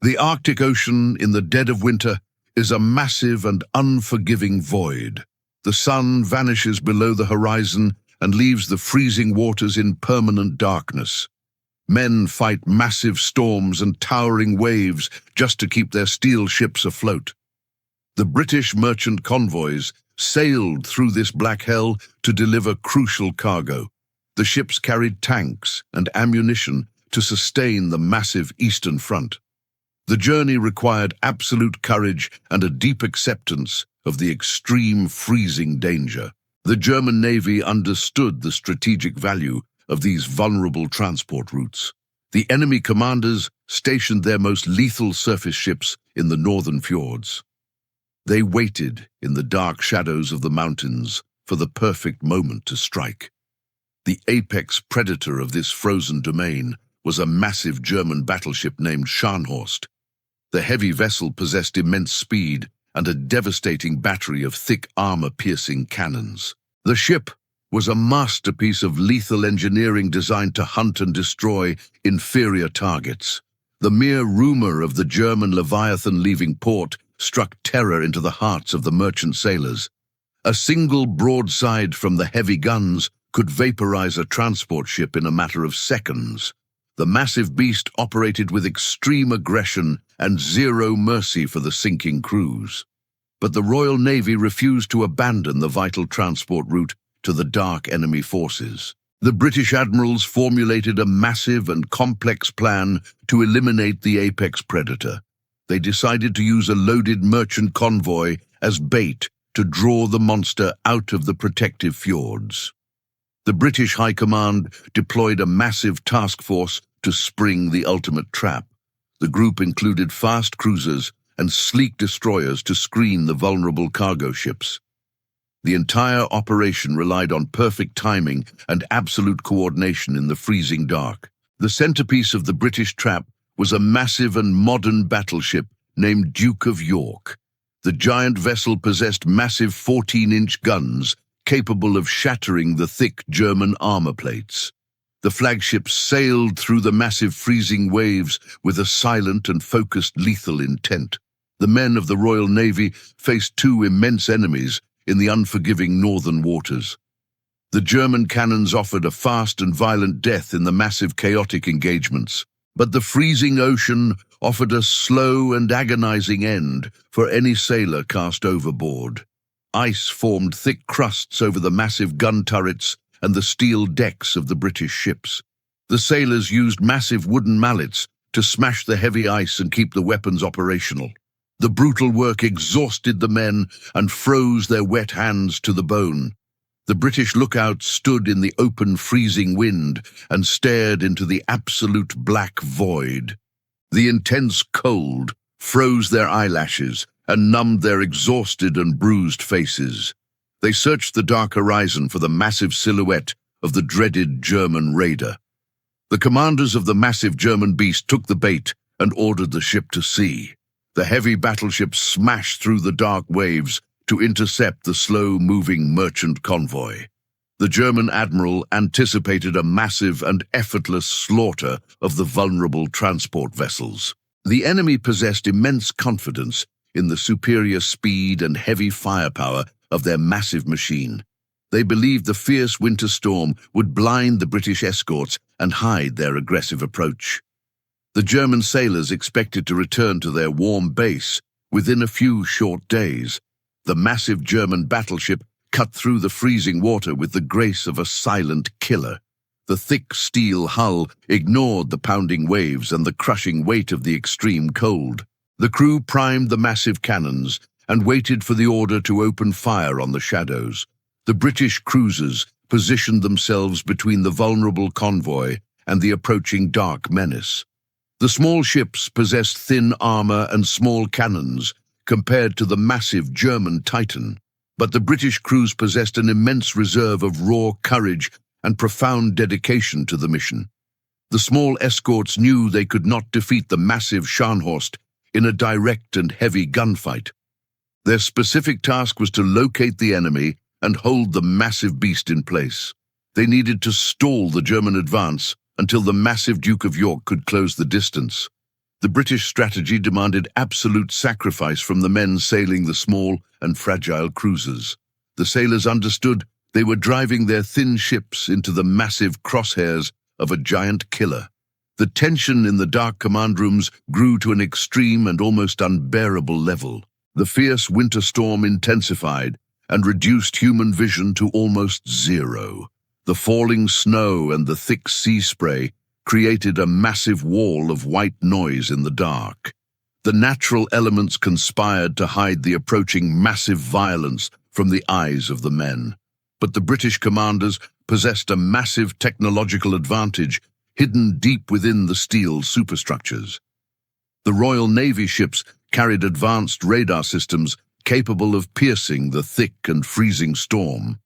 The Arctic Ocean in the dead of winter is a massive and unforgiving void. The sun vanishes below the horizon and leaves the freezing waters in permanent darkness. Men fight massive storms and towering waves just to keep their steel ships afloat. The British merchant convoys sailed through this black hell to deliver crucial cargo. The ships carried tanks and ammunition to sustain the massive Eastern Front. The journey required absolute courage and a deep acceptance of the extreme freezing danger. The German Navy understood the strategic value of these vulnerable transport routes. The enemy commanders stationed their most lethal surface ships in the northern fjords. They waited in the dark shadows of the mountains for the perfect moment to strike. The apex predator of this frozen domain was a massive German battleship named Scharnhorst. The heavy vessel possessed immense speed and a devastating battery of thick armor-piercing cannons. The ship was a masterpiece of lethal engineering designed to hunt and destroy inferior targets. The mere rumor of the German Leviathan leaving port struck terror into the hearts of the merchant sailors. A single broadside from the heavy guns could vaporize a transport ship in a matter of seconds. The massive beast operated with extreme aggression and zero mercy for the sinking crews. But the Royal Navy refused to abandon the vital transport route to the dark enemy forces. The British admirals formulated a massive and complex plan to eliminate the apex predator. They decided to use a loaded merchant convoy as bait to draw the monster out of the protective fjords. The British High Command deployed a massive task force to spring the ultimate trap. The group included fast cruisers and sleek destroyers to screen the vulnerable cargo ships. The entire operation relied on perfect timing and absolute coordination in the freezing dark. The centerpiece of the British trap was a massive and modern battleship named Duke of York. The giant vessel possessed massive 14-inch guns capable of shattering the thick German armor plates. The flagship sailed through the massive freezing waves with a silent and focused lethal intent. The men of the Royal Navy faced two immense enemies in the unforgiving northern waters. The German cannons offered a fast and violent death in the massive chaotic engagements, but the freezing ocean offered a slow and agonizing end for any sailor cast overboard. Ice formed thick crusts over the massive gun turrets and the steel decks of the British ships. The sailors used massive wooden mallets to smash the heavy ice and keep the weapons operational. The brutal work exhausted the men and froze their wet hands to the bone. The British lookouts stood in the open freezing wind and stared into the absolute black void. The intense cold froze their eyelashes and numbed their exhausted and bruised faces. They searched the dark horizon for the massive silhouette of the dreaded German raider. The commanders of the massive German beast took the bait and ordered the ship to sea. The heavy battleship smashed through the dark waves to intercept the slow-moving merchant convoy. The German admiral anticipated a massive and effortless slaughter of the vulnerable transport vessels. The enemy possessed immense confidence in the superior speed and heavy firepower of their massive machine. They believed the fierce winter storm would blind the British escorts and hide their aggressive approach. The German sailors expected to return to their warm base within a few short days. The massive German battleship cut through the freezing water with the grace of a silent killer. The thick steel hull ignored the pounding waves and the crushing weight of the extreme cold. The crew primed the massive cannons and waited for the order to open fire on the shadows. The British cruisers positioned themselves between the vulnerable convoy and the approaching dark menace. The small ships possessed thin armor and small cannons compared to the massive German Titan, but the British crews possessed an immense reserve of raw courage and profound dedication to the mission. The small escorts knew they could not defeat the massive Scharnhorst in a direct and heavy gunfight. Their specific task was to locate the enemy and hold the massive beast in place. They needed to stall the German advance until the massive Duke of York could close the distance. The British strategy demanded absolute sacrifice from the men sailing the small and fragile cruisers. The sailors understood they were driving their thin ships into the massive crosshairs of a giant killer. The tension in the dark command rooms grew to an extreme and almost unbearable level. The fierce winter storm intensified and reduced human vision to almost zero. The falling snow and the thick sea spray created a massive wall of white noise in the dark. The natural elements conspired to hide the approaching massive violence from the eyes of the men. But the British commanders possessed a massive technological advantage hidden deep within the steel superstructures. The Royal Navy ships carried advanced radar systems capable of piercing the thick and freezing storm.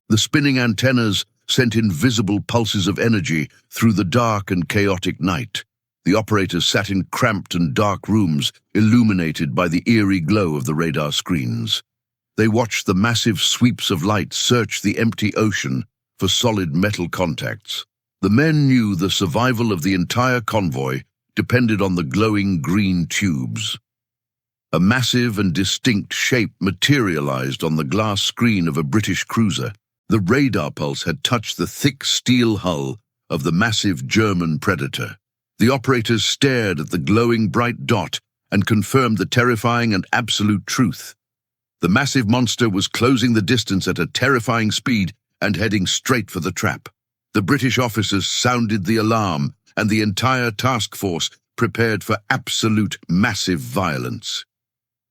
The spinning antennas sent invisible pulses of energy through the dark and chaotic night. The operators sat in cramped and dark rooms, illuminated by the eerie glow of the radar screens. They watched the massive sweeps of light search the empty ocean for solid metal contacts. The men knew the survival of the entire convoy depended on the glowing green tubes. A massive and distinct shape materialized on the glass screen of a British cruiser. The radar pulse had touched the thick steel hull of the massive German Predator. The operators stared at the glowing bright dot and confirmed the terrifying and absolute truth. The massive monster was closing the distance at a terrifying speed and heading straight for the trap. The British officers sounded the alarm, and the entire task force prepared for absolute massive violence.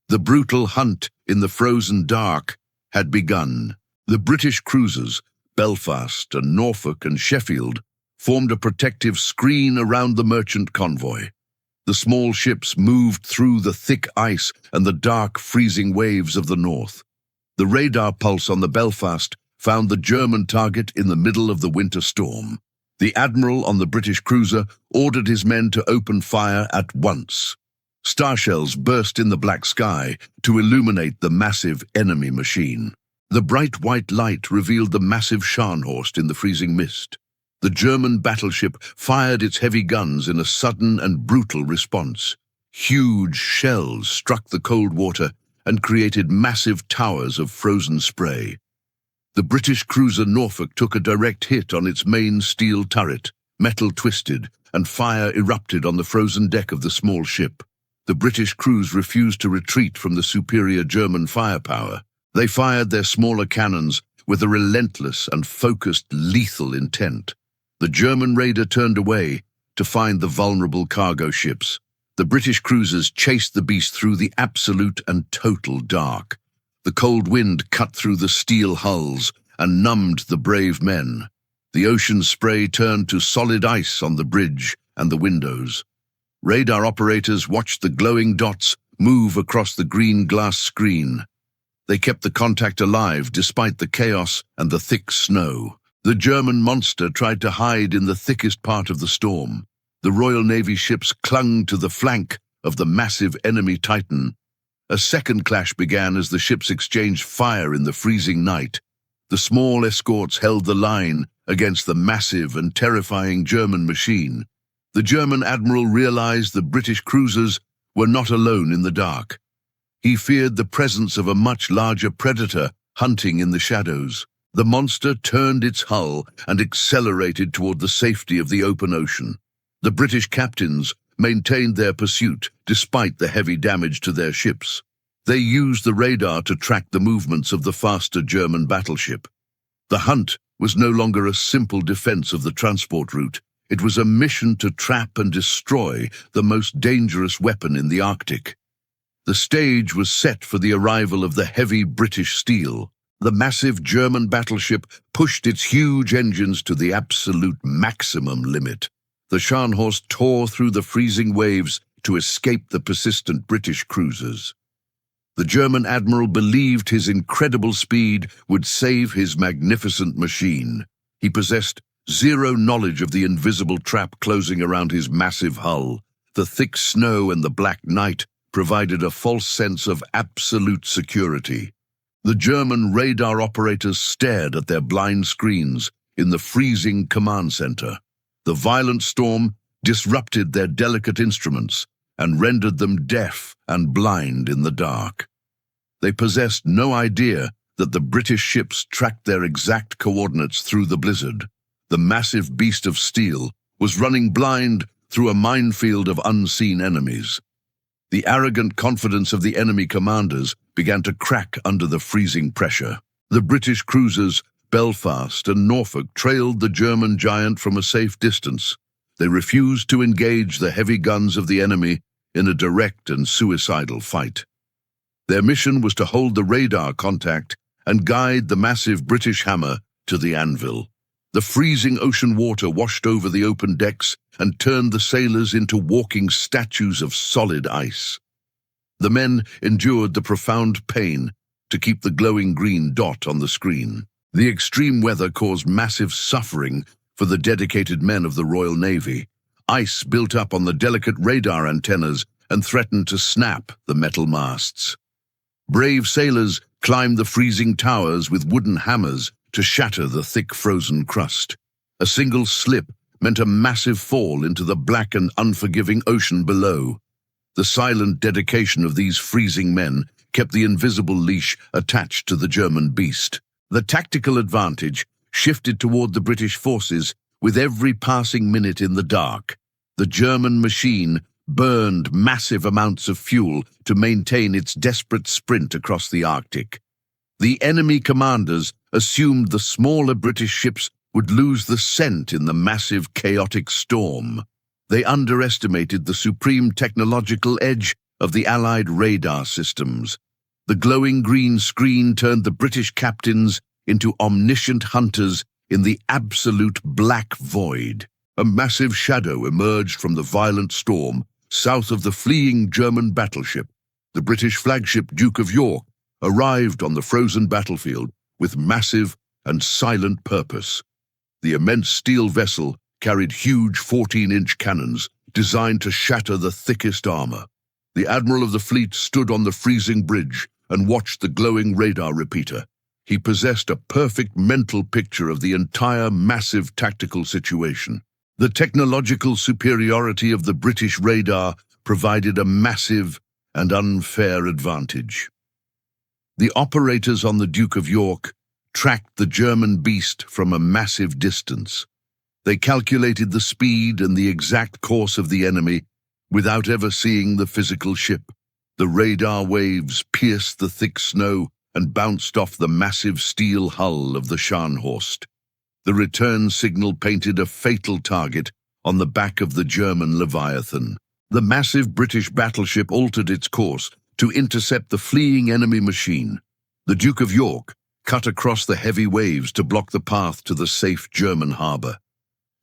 The brutal hunt in the frozen dark had begun. The British cruisers, Belfast and Norfolk and Sheffield, formed a protective screen around the merchant convoy. The small ships moved through the thick ice and the dark, freezing waves of the north. The radar pulse on the Belfast found the German target in the middle of the winter storm. The admiral on the British cruiser ordered his men to open fire at once. Starshells burst in the black sky to illuminate the massive enemy machine. The bright white light revealed the massive Scharnhorst in the freezing mist. The German battleship fired its heavy guns in a sudden and brutal response. Huge shells struck the cold water and created massive towers of frozen spray. The British cruiser Norfolk took a direct hit on its main steel turret. Metal twisted, and fire erupted on the frozen deck of the small ship. The British crews refused to retreat from the superior German firepower. They fired their smaller cannons with a relentless and focused lethal intent. The German raider turned away to find the vulnerable cargo ships. The British cruisers chased the beast through the absolute and total dark. The cold wind cut through the steel hulls and numbed the brave men. The ocean spray turned to solid ice on the bridge and the windows. Radar operators watched the glowing dots move across the green glass screen. They kept the contact alive despite the chaos and the thick snow. The German monster tried to hide in the thickest part of the storm. The Royal Navy ships clung to the flank of the massive enemy Titan. A second clash began as the ships exchanged fire in the freezing night. The small escorts held the line against the massive and terrifying German machine. The German admiral realized the British cruisers were not alone in the dark. He feared the presence of a much larger predator hunting in the shadows. The monster turned its hull and accelerated toward the safety of the open ocean. The British captains maintained their pursuit despite the heavy damage to their ships. They used the radar to track the movements of the faster German battleship. The hunt was no longer a simple defense of the transport route. It was a mission to trap and destroy the most dangerous weapon in the Arctic. The stage was set for the arrival of the heavy British steel. The massive German battleship pushed its huge engines to the absolute maximum limit. The Scharnhorst tore through the freezing waves to escape the persistent British cruisers. The German admiral believed his incredible speed would save his magnificent machine. He possessed zero knowledge of the invisible trap closing around his massive hull. The thick snow and the black night provided a false sense of absolute security. The German radar operators stared at their blind screens in the freezing command center. The violent storm disrupted their delicate instruments, and rendered them deaf and blind in the dark. They possessed no idea that the British ships tracked their exact coordinates through the blizzard. The massive beast of steel was running blind through a minefield of unseen enemies. The arrogant confidence of the enemy commanders began to crack under the freezing pressure. The British cruisers Belfast and Norfolk trailed the German giant from a safe distance. They refused to engage the heavy guns of the enemy in a direct and suicidal fight. Their mission was to hold the radar contact and guide the massive British hammer to the anvil. The freezing ocean water washed over the open decks and turned the sailors into walking statues of solid ice. The men endured the profound pain to keep the glowing green dot on the screen. The extreme weather caused massive suffering for the dedicated men of the Royal Navy. Ice built up on the delicate radar antennas and threatened to snap the metal masts. Brave sailors climbed the freezing towers with wooden hammers to shatter the thick frozen crust. A single slip meant a massive fall into the black and unforgiving ocean below. The silent dedication of these freezing men kept the invisible leash attached to the German beast. The tactical advantage shifted toward the British forces with every passing minute in the dark. The German machine burned massive amounts of fuel to maintain its desperate sprint across the Arctic. The enemy commanders assumed the smaller British ships would lose the scent in the massive, chaotic storm. They underestimated the supreme technological edge of the Allied radar systems. The glowing green screen turned the British captains into omniscient hunters in the absolute black void. A massive shadow emerged from the violent storm south of the fleeing German battleship. The British flagship Duke of York arrived on the frozen battlefield with massive and silent purpose. The immense steel vessel carried huge 14-inch cannons designed to shatter the thickest armor. The admiral of the fleet stood on the freezing bridge and watched the glowing radar repeater. He possessed a perfect mental picture of the entire massive tactical situation. The technological superiority of the British radar provided a massive and unfair advantage. The operators on the Duke of York tracked the German beast from a massive distance. They calculated the speed and the exact course of the enemy without ever seeing the physical ship. The radar waves pierced the thick snow and bounced off the massive steel hull of the Scharnhorst. The return signal painted a fatal target on the back of the German Leviathan. The massive British battleship altered its course to intercept the fleeing enemy machine. The Duke of York cut across the heavy waves to block the path to the safe German harbor.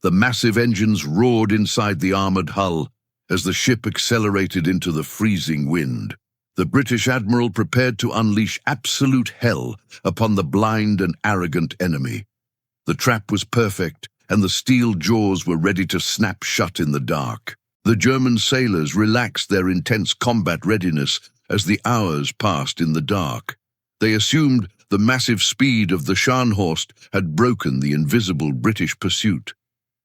The massive engines roared inside the armored hull as the ship accelerated into the freezing wind. The British admiral prepared to unleash absolute hell upon the blind and arrogant enemy. The trap was perfect, and the steel jaws were ready to snap shut in the dark. The German sailors relaxed their intense combat readiness as the hours passed in the dark. They assumed the massive speed of the Scharnhorst had broken the invisible British pursuit.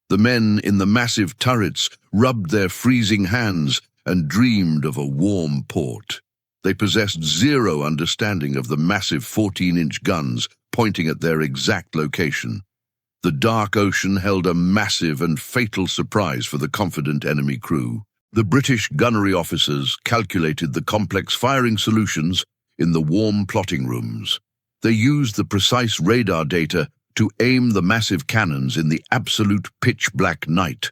The men in the massive turrets rubbed their freezing hands and dreamed of a warm port. They possessed zero understanding of the massive 14-inch guns pointing at their exact location. The dark ocean held a massive and fatal surprise for the confident enemy crew. The British gunnery officers calculated the complex firing solutions in the warm plotting rooms. They used the precise radar data to aim the massive cannons in the absolute pitch-black night.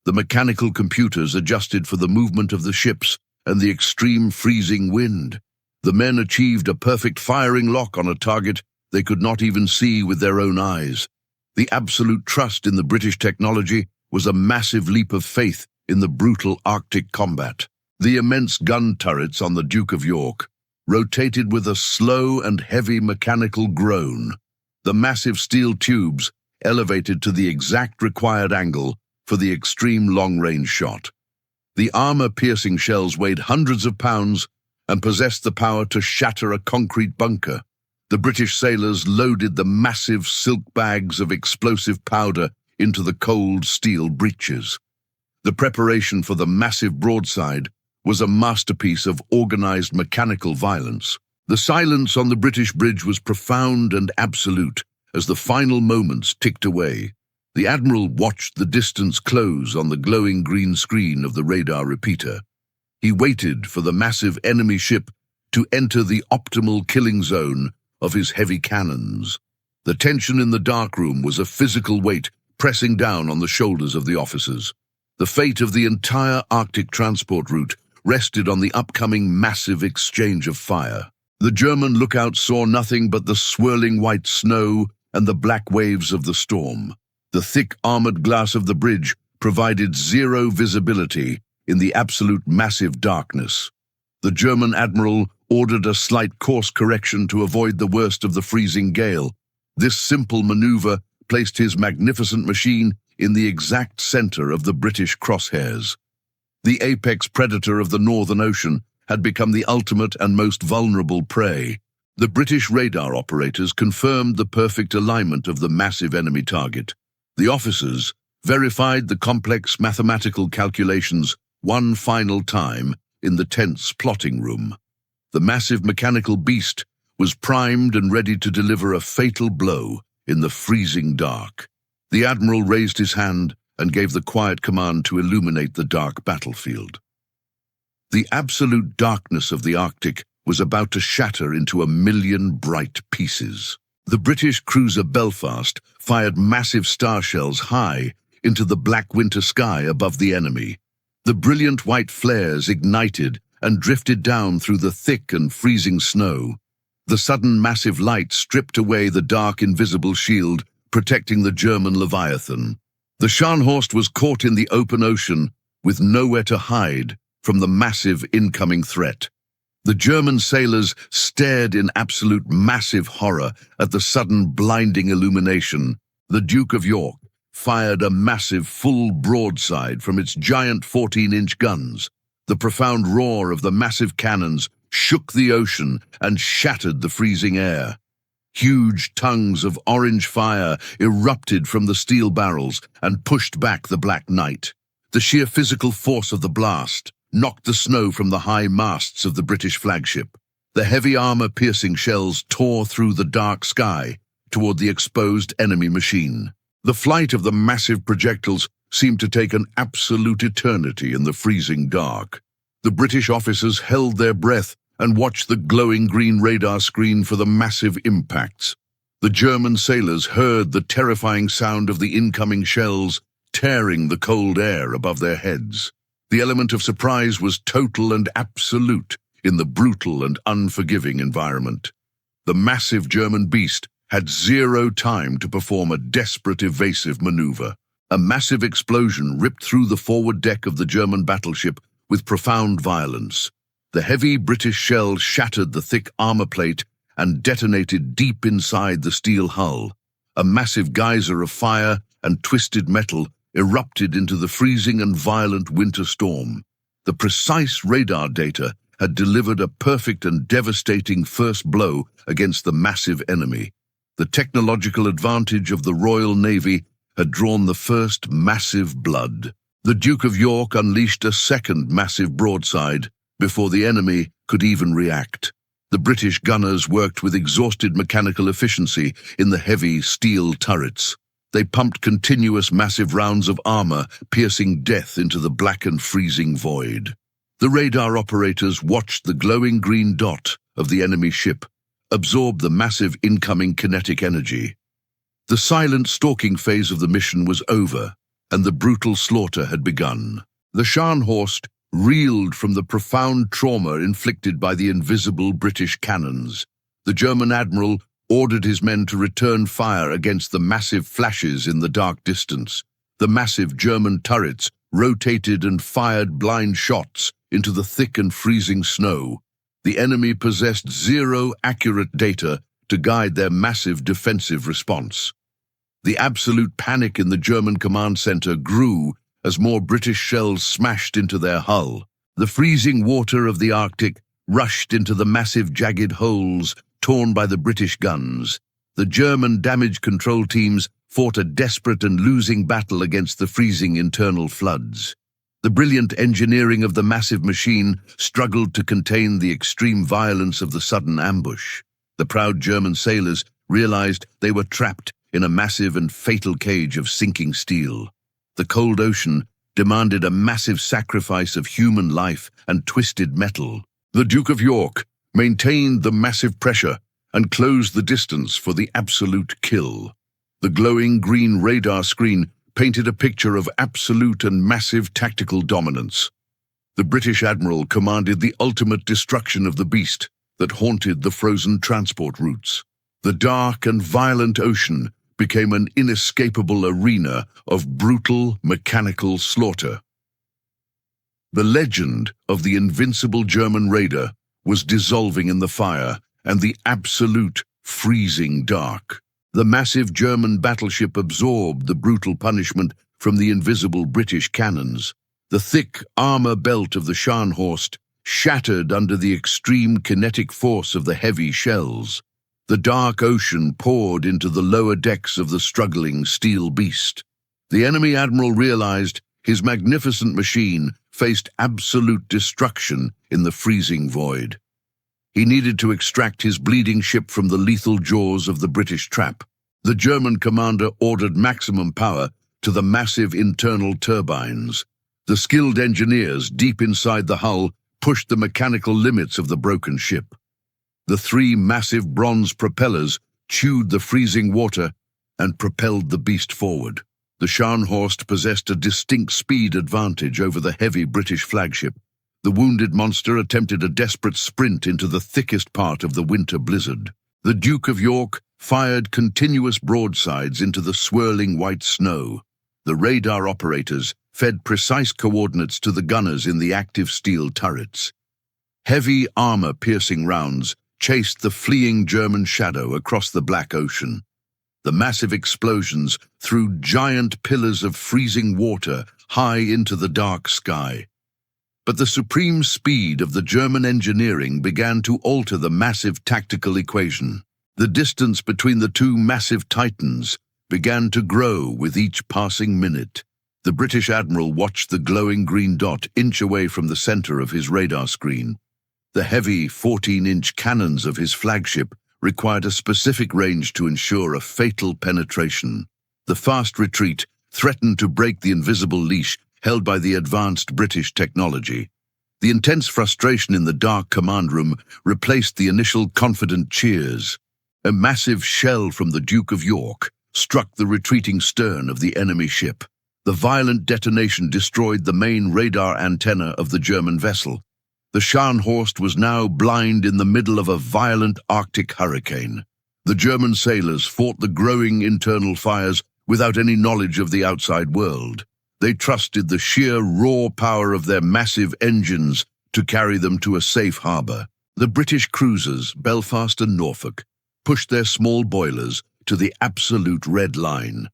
The mechanical computers adjusted for the movement of the ships and the extreme freezing wind. The men achieved a perfect firing lock on a target they could not even see with their own eyes. The absolute trust in the British technology was a massive leap of faith in the brutal Arctic combat. The immense gun turrets on the Duke of York rotated with a slow and heavy mechanical groan. The massive steel tubes elevated to the exact required angle for the extreme long-range shot. The armor-piercing shells weighed hundreds of pounds and possessed the power to shatter a concrete bunker. The British sailors loaded the massive silk bags of explosive powder into the cold steel breeches. The preparation for the massive broadside was a masterpiece of organized mechanical violence. The silence on the British bridge was profound and absolute as the final moments ticked away. The Admiral watched the distance close on the glowing green screen of the radar repeater. He waited for the massive enemy ship to enter the optimal killing zone of his heavy cannons. The tension in the darkroom was a physical weight pressing down on the shoulders of the officers. The fate of the entire Arctic transport route rested on the upcoming massive exchange of fire. The German lookouts saw nothing but the swirling white snow and the black waves of the storm. The thick armored glass of the bridge provided zero visibility in the absolute massive darkness. The German admiral ordered a slight course correction to avoid the worst of the freezing gale. This simple maneuver placed his magnificent machine in the exact center of the British crosshairs. The apex predator of the Northern Ocean had become the ultimate and most vulnerable prey. The British radar operators confirmed the perfect alignment of the massive enemy target. The officers verified the complex mathematical calculations one final time in the tense plotting room. The massive mechanical beast was primed and ready to deliver a fatal blow in the freezing dark. The Admiral raised his hand and gave the quiet command to illuminate the dark battlefield. The absolute darkness of the Arctic was about to shatter into a million bright pieces. The British cruiser Belfast fired massive star shells high into the black winter sky above the enemy. The brilliant white flares ignited and drifted down through the thick and freezing snow. The sudden massive light stripped away the dark invisible shield protecting the German Leviathan. The Scharnhorst was caught in the open ocean with nowhere to hide from the massive incoming threat. The German sailors stared in absolute massive horror at the sudden blinding illumination. The Duke of York fired a massive full broadside from its giant 14-inch guns. The profound roar of the massive cannons shook the ocean and shattered the freezing air. Huge tongues of orange fire erupted from the steel barrels and pushed back the black night. The sheer physical force of the blast knocked the snow from the high masts of the British flagship. The heavy armor-piercing shells tore through the dark sky toward the exposed enemy machine. The flight of the massive projectiles seemed to take an absolute eternity in the freezing dark. The British officers held their breath and watched the glowing green radar screen for the massive impacts. The German sailors heard the terrifying sound of the incoming shells tearing the cold air above their heads. The element of surprise was total and absolute in the brutal and unforgiving environment. The massive German beast had zero time to perform a desperate evasive maneuver. A massive explosion ripped through the forward deck of the German battleship with profound violence. The heavy British shell shattered the thick armor plate and detonated deep inside the steel hull. A massive geyser of fire and twisted metal erupted into the freezing and violent winter storm. The precise radar data had delivered a perfect and devastating first blow against the massive enemy. The technological advantage of the Royal Navy had drawn the first massive blood. The Duke of York unleashed a second massive broadside before the enemy could even react. The British gunners worked with exhausted mechanical efficiency in the heavy steel turrets. They pumped continuous massive rounds of armor, piercing death into the black and freezing void. The radar operators watched the glowing green dot of the enemy ship absorb the massive incoming kinetic energy. The silent stalking phase of the mission was over, and the brutal slaughter had begun. The Scharnhorst reeled from the profound trauma inflicted by the invisible British cannons. The German admiral ordered his men to return fire against the massive flashes in the dark distance. The massive German turrets rotated and fired blind shots into the thick and freezing snow. The enemy possessed zero accurate data to guide their massive defensive response. The absolute panic in the German command center grew as more British shells smashed into their hull. The freezing water of the Arctic rushed into the massive jagged holes torn by the British guns. The German damage control teams fought a desperate and losing battle against the freezing internal floods. The brilliant engineering of the massive machine struggled to contain the extreme violence of the sudden ambush. The proud German sailors realized they were trapped in a massive and fatal cage of sinking steel. The cold ocean demanded a massive sacrifice of human life and twisted metal. The Duke of York maintained the massive pressure and closed the distance for the absolute kill. The glowing green radar screen painted a picture of absolute and massive tactical dominance. The British admiral commanded the ultimate destruction of the beast that haunted the frozen transport routes. The dark and violent ocean became an inescapable arena of brutal mechanical slaughter. The legend of the invincible German raider was dissolving in the fire and the absolute freezing dark. The massive German battleship absorbed the brutal punishment from the invisible British cannons. The thick armor belt of the Scharnhorst shattered under the extreme kinetic force of the heavy shells. The dark ocean poured into the lower decks of the struggling steel beast. The enemy admiral realized his magnificent machine faced absolute destruction in the freezing void. He needed to extract his bleeding ship from the lethal jaws of the British trap. The German commander ordered maximum power to the massive internal turbines. The skilled engineers deep inside the hull pushed the mechanical limits of the broken ship. The three massive bronze propellers chewed the freezing water and propelled the beast forward. The Scharnhorst possessed a distinct speed advantage over the heavy British flagship. The wounded monster attempted a desperate sprint into the thickest part of the winter blizzard. The Duke of York fired continuous broadsides into the swirling white snow. The radar operators fed precise coordinates to the gunners in the active steel turrets. Heavy armor-piercing rounds chased the fleeing German shadow across the black ocean. The massive explosions threw giant pillars of freezing water high into the dark sky. But the supreme speed of the German engineering began to alter the massive tactical equation. The distance between the two massive titans began to grow with each passing minute. The British admiral watched the glowing green dot inch away from the center of his radar screen. The heavy 14-inch cannons of his flagship required a specific range to ensure a fatal penetration. The fast retreat threatened to break the invisible leash held by the advanced British technology. The intense frustration in the dark command room replaced the initial confident cheers. A massive shell from the Duke of York struck the retreating stern of the enemy ship. The violent detonation destroyed the main radar antenna of the German vessel. The Scharnhorst was now blind in the middle of a violent Arctic hurricane. The German sailors fought the growing internal fires without any knowledge of the outside world. They trusted the sheer raw power of their massive engines to carry them to a safe harbor. The British cruisers, Belfast and Norfolk, pushed their small boilers to the absolute red line.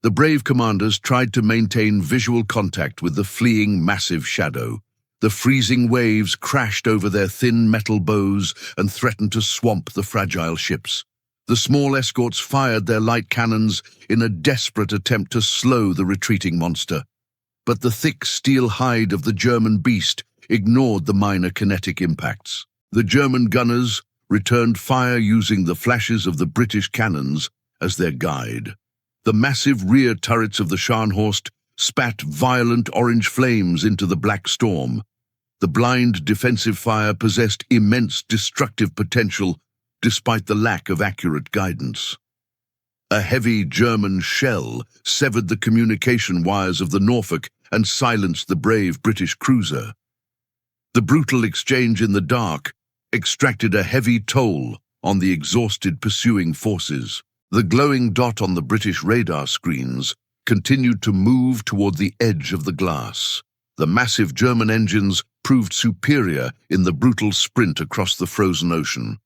The brave commanders tried to maintain visual contact with the fleeing massive shadow. The freezing waves crashed over their thin metal bows and threatened to swamp the fragile ships. The small escorts fired their light cannons in a desperate attempt to slow the retreating monster. But the thick steel hide of the German beast ignored the minor kinetic impacts. The German gunners returned fire using the flashes of the British cannons as their guide. The massive rear turrets of the Scharnhorst spat violent orange flames into the black storm. The blind defensive fire possessed immense destructive potential despite the lack of accurate guidance. A heavy German shell severed the communication wires of the Norfolk and silenced the brave British cruiser. The brutal exchange in the dark extracted a heavy toll on the exhausted pursuing forces. The glowing dot on the British radar screens continued to move toward the edge of the glass. The massive German engines proved superior in the brutal sprint across the frozen ocean.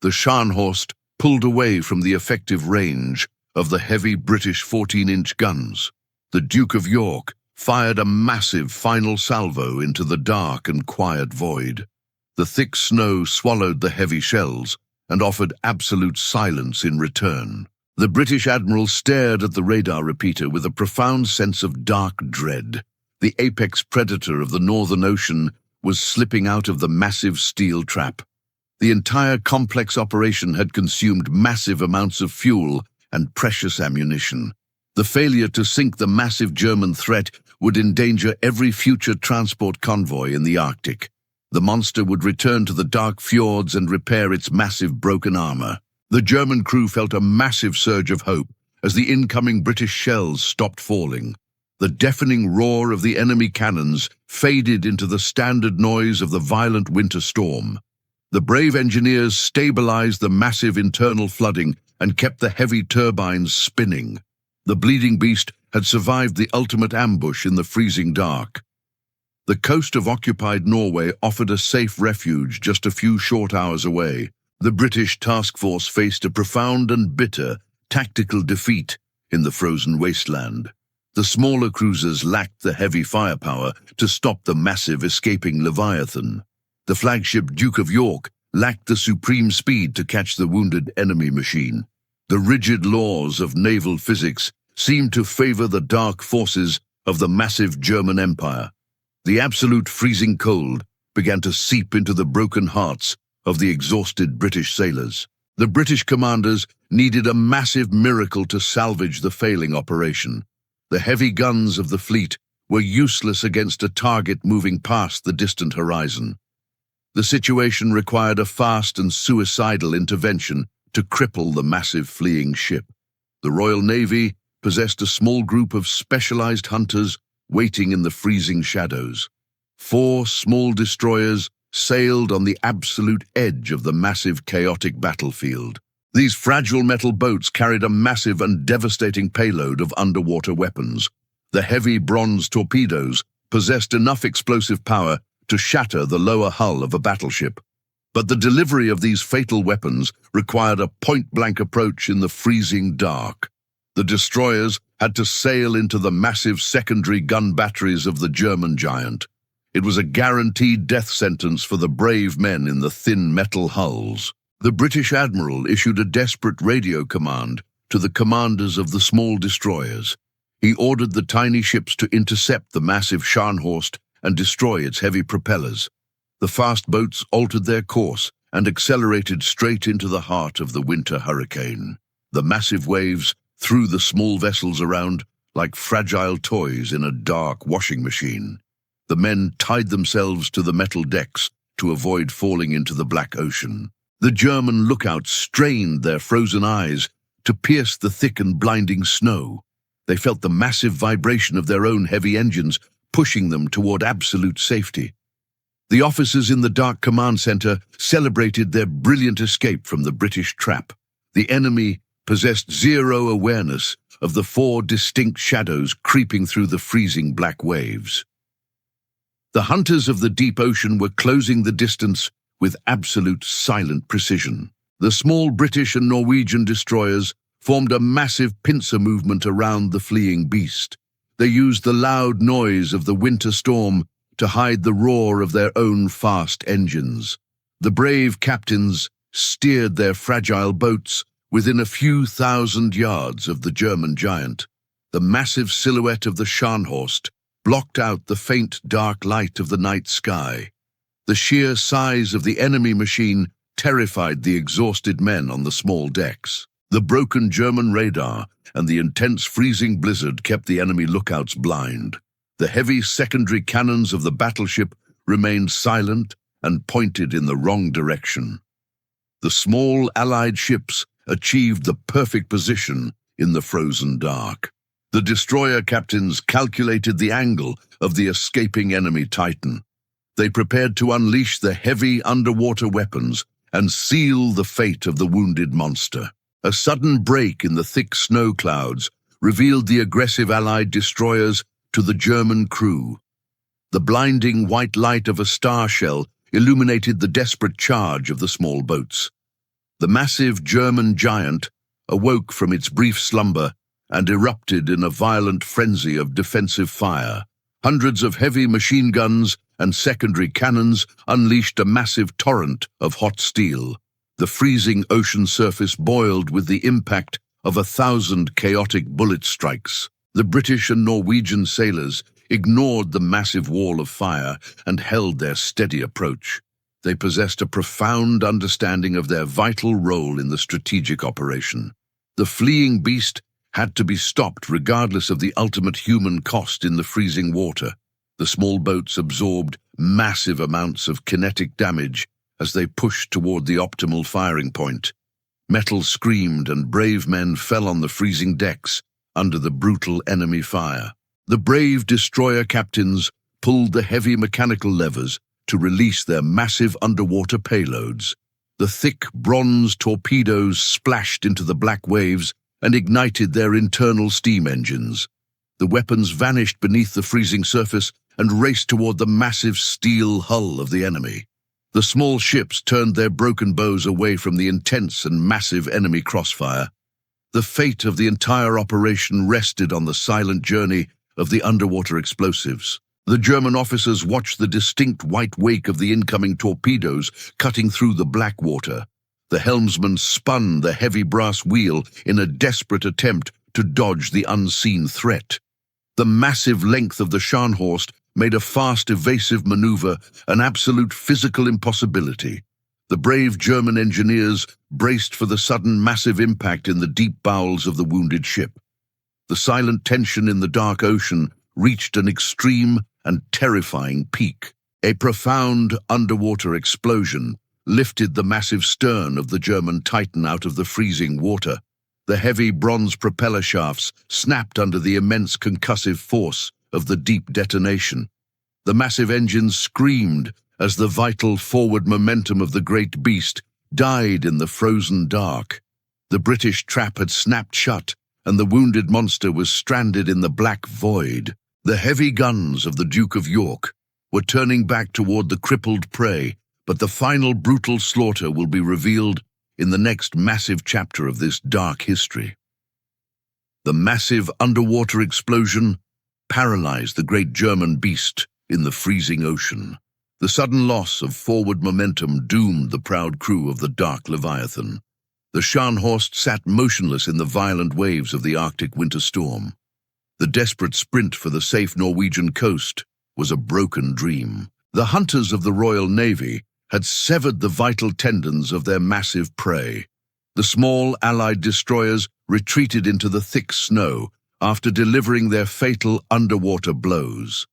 The Scharnhorst pulled away from the effective range of the heavy British 14-inch guns. The Duke of York fired a massive final salvo into the dark and quiet void. The thick snow swallowed the heavy shells and offered absolute silence in return. The British admiral stared at the radar repeater with a profound sense of dark dread. The apex predator of the Northern Ocean was slipping out of the massive steel trap. The entire complex operation had consumed massive amounts of fuel and precious ammunition. The failure to sink the massive German threat would endanger every future transport convoy in the Arctic. The monster would return to the dark fjords and repair its massive broken armor. The German crew felt a massive surge of hope as the incoming British shells stopped falling. The deafening roar of the enemy cannons faded into the standard noise of the violent winter storm. The brave engineers stabilized the massive internal flooding and kept the heavy turbines spinning. The bleeding beast had survived the ultimate ambush in the freezing dark. The coast of occupied Norway offered a safe refuge just a few short hours away. The British task force faced a profound and bitter tactical defeat in the frozen wasteland. The smaller cruisers lacked the heavy firepower to stop the massive escaping Leviathan. The flagship Duke of York lacked the supreme speed to catch the wounded enemy machine. The rigid laws of naval physics seemed to favor the dark forces of the massive German Empire. The absolute freezing cold began to seep into the broken hearts of the exhausted British sailors. The British commanders needed a massive miracle to salvage the failing operation. The heavy guns of the fleet were useless against a target moving past the distant horizon. The situation required a fast and suicidal intervention to cripple the massive fleeing ship. The Royal Navy possessed a small group of specialized hunters waiting in the freezing shadows. 4 small destroyers sailed on the absolute edge of the massive, chaotic battlefield. These fragile metal boats carried a massive and devastating payload of underwater weapons. The heavy bronze torpedoes possessed enough explosive power to shatter the lower hull of a battleship. But the delivery of these fatal weapons required a point-blank approach in the freezing dark. The destroyers had to sail into the massive secondary gun batteries of the German giant. It was a guaranteed death sentence for the brave men in the thin metal hulls. The British admiral issued a desperate radio command to the commanders of the small destroyers. He ordered the tiny ships to intercept the massive Scharnhorst and destroy its heavy propellers. The fast boats altered their course and accelerated straight into the heart of the winter hurricane. The massive waves threw the small vessels around like fragile toys in a dark washing machine. The men tied themselves to the metal decks to avoid falling into the black ocean. The German lookouts strained their frozen eyes to pierce the thick and blinding snow. They felt the massive vibration of their own heavy engines pushing them toward absolute safety. The officers in the dark command center celebrated their brilliant escape from the British trap. The enemy possessed zero awareness of the 4 distinct shadows creeping through the freezing black waves. The hunters of the deep ocean were closing the distance with absolute silent precision. The small British and Norwegian destroyers formed a massive pincer movement around the fleeing beast. They used the loud noise of the winter storm to hide the roar of their own fast engines. The brave captains steered their fragile boats within a few thousand yards of the German giant. The massive silhouette of the Scharnhorst blocked out the faint dark light of the night sky. The sheer size of the enemy machine terrified the exhausted men on the small decks. The broken German radar and the intense freezing blizzard kept the enemy lookouts blind. The heavy secondary cannons of the battleship remained silent and pointed in the wrong direction. The small Allied ships achieved the perfect position in the frozen dark. The destroyer captains calculated the angle of the escaping enemy Titan. They prepared to unleash the heavy underwater weapons and seal the fate of the wounded monster. A sudden break in the thick snow clouds revealed the aggressive Allied destroyers to the German crew. The blinding white light of a star shell illuminated the desperate charge of the small boats. The massive German giant awoke from its brief slumber and erupted in a violent frenzy of defensive fire. Hundreds of heavy machine guns and secondary cannons unleashed a massive torrent of hot steel. The freezing ocean surface boiled with the impact of 1,000 chaotic bullet strikes. The British and Norwegian sailors ignored the massive wall of fire and held their steady approach. They possessed a profound understanding of their vital role in the strategic operation. The fleeing beast had to be stopped regardless of the ultimate human cost in the freezing water. The small boats absorbed massive amounts of kinetic damage as they pushed toward the optimal firing point. Metal screamed and brave men fell on the freezing decks under the brutal enemy fire. The brave destroyer captains pulled the heavy mechanical levers to release their massive underwater payloads. The thick bronze torpedoes splashed into the black waves and ignited their internal steam engines. The weapons vanished beneath the freezing surface and raced toward the massive steel hull of the enemy. The small ships turned their broken bows away from the intense and massive enemy crossfire. The fate of the entire operation rested on the silent journey of the underwater explosives. The German officers watched the distinct white wake of the incoming torpedoes cutting through the black water. The helmsman spun the heavy brass wheel in a desperate attempt to dodge the unseen threat. The massive length of the Scharnhorst made a fast, evasive maneuver an absolute physical impossibility. The brave German engineers braced for the sudden massive impact in the deep bowels of the wounded ship. The silent tension in the dark ocean reached an extreme and terrifying peak. A profound underwater explosion lifted the massive stern of the German Titan out of the freezing water. The heavy bronze propeller shafts snapped under the immense concussive force of the deep detonation. The massive engines screamed as the vital forward momentum of the great beast died in the frozen dark. The British trap had snapped shut, and the wounded monster was stranded in the black void. The heavy guns of the Duke of York were turning back toward the crippled prey, but the final brutal slaughter will be revealed in the next massive chapter of this dark history. The massive underwater explosion paralyzed the great German beast in the freezing ocean. The sudden loss of forward momentum doomed the proud crew of the dark Leviathan. The Scharnhorst sat motionless in the violent waves of the Arctic winter storm. The desperate sprint for the safe Norwegian coast was a broken dream. The hunters of the Royal Navy had severed the vital tendons of their massive prey. The small Allied destroyers retreated into the thick snow after delivering their fatal underwater blows.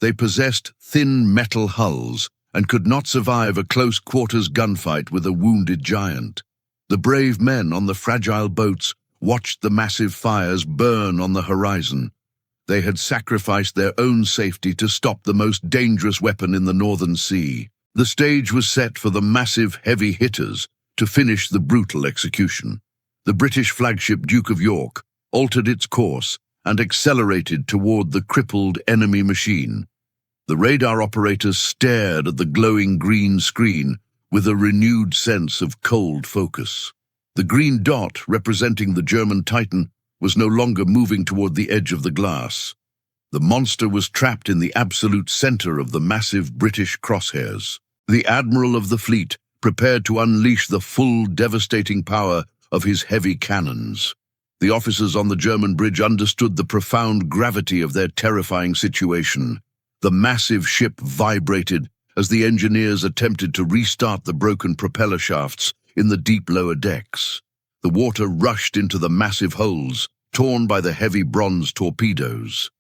They possessed thin metal hulls and could not survive a close-quarters gunfight with a wounded giant. The brave men on the fragile boats watched the massive fires burn on the horizon. They had sacrificed their own safety to stop the most dangerous weapon in the Northern Sea. The stage was set for the massive heavy hitters to finish the brutal execution. The British flagship Duke of York altered its course and accelerated toward the crippled enemy machine. The radar operators stared at the glowing green screen with a renewed sense of cold focus. The green dot representing the German Titan was no longer moving toward the edge of the glass. The monster was trapped in the absolute center of the massive British crosshairs. The admiral of the fleet prepared to unleash the full devastating power of his heavy cannons. The officers on the German bridge understood the profound gravity of their terrifying situation. The massive ship vibrated as the engineers attempted to restart the broken propeller shafts in the deep lower decks. The water rushed into the massive holes, torn by the heavy bronze torpedoes.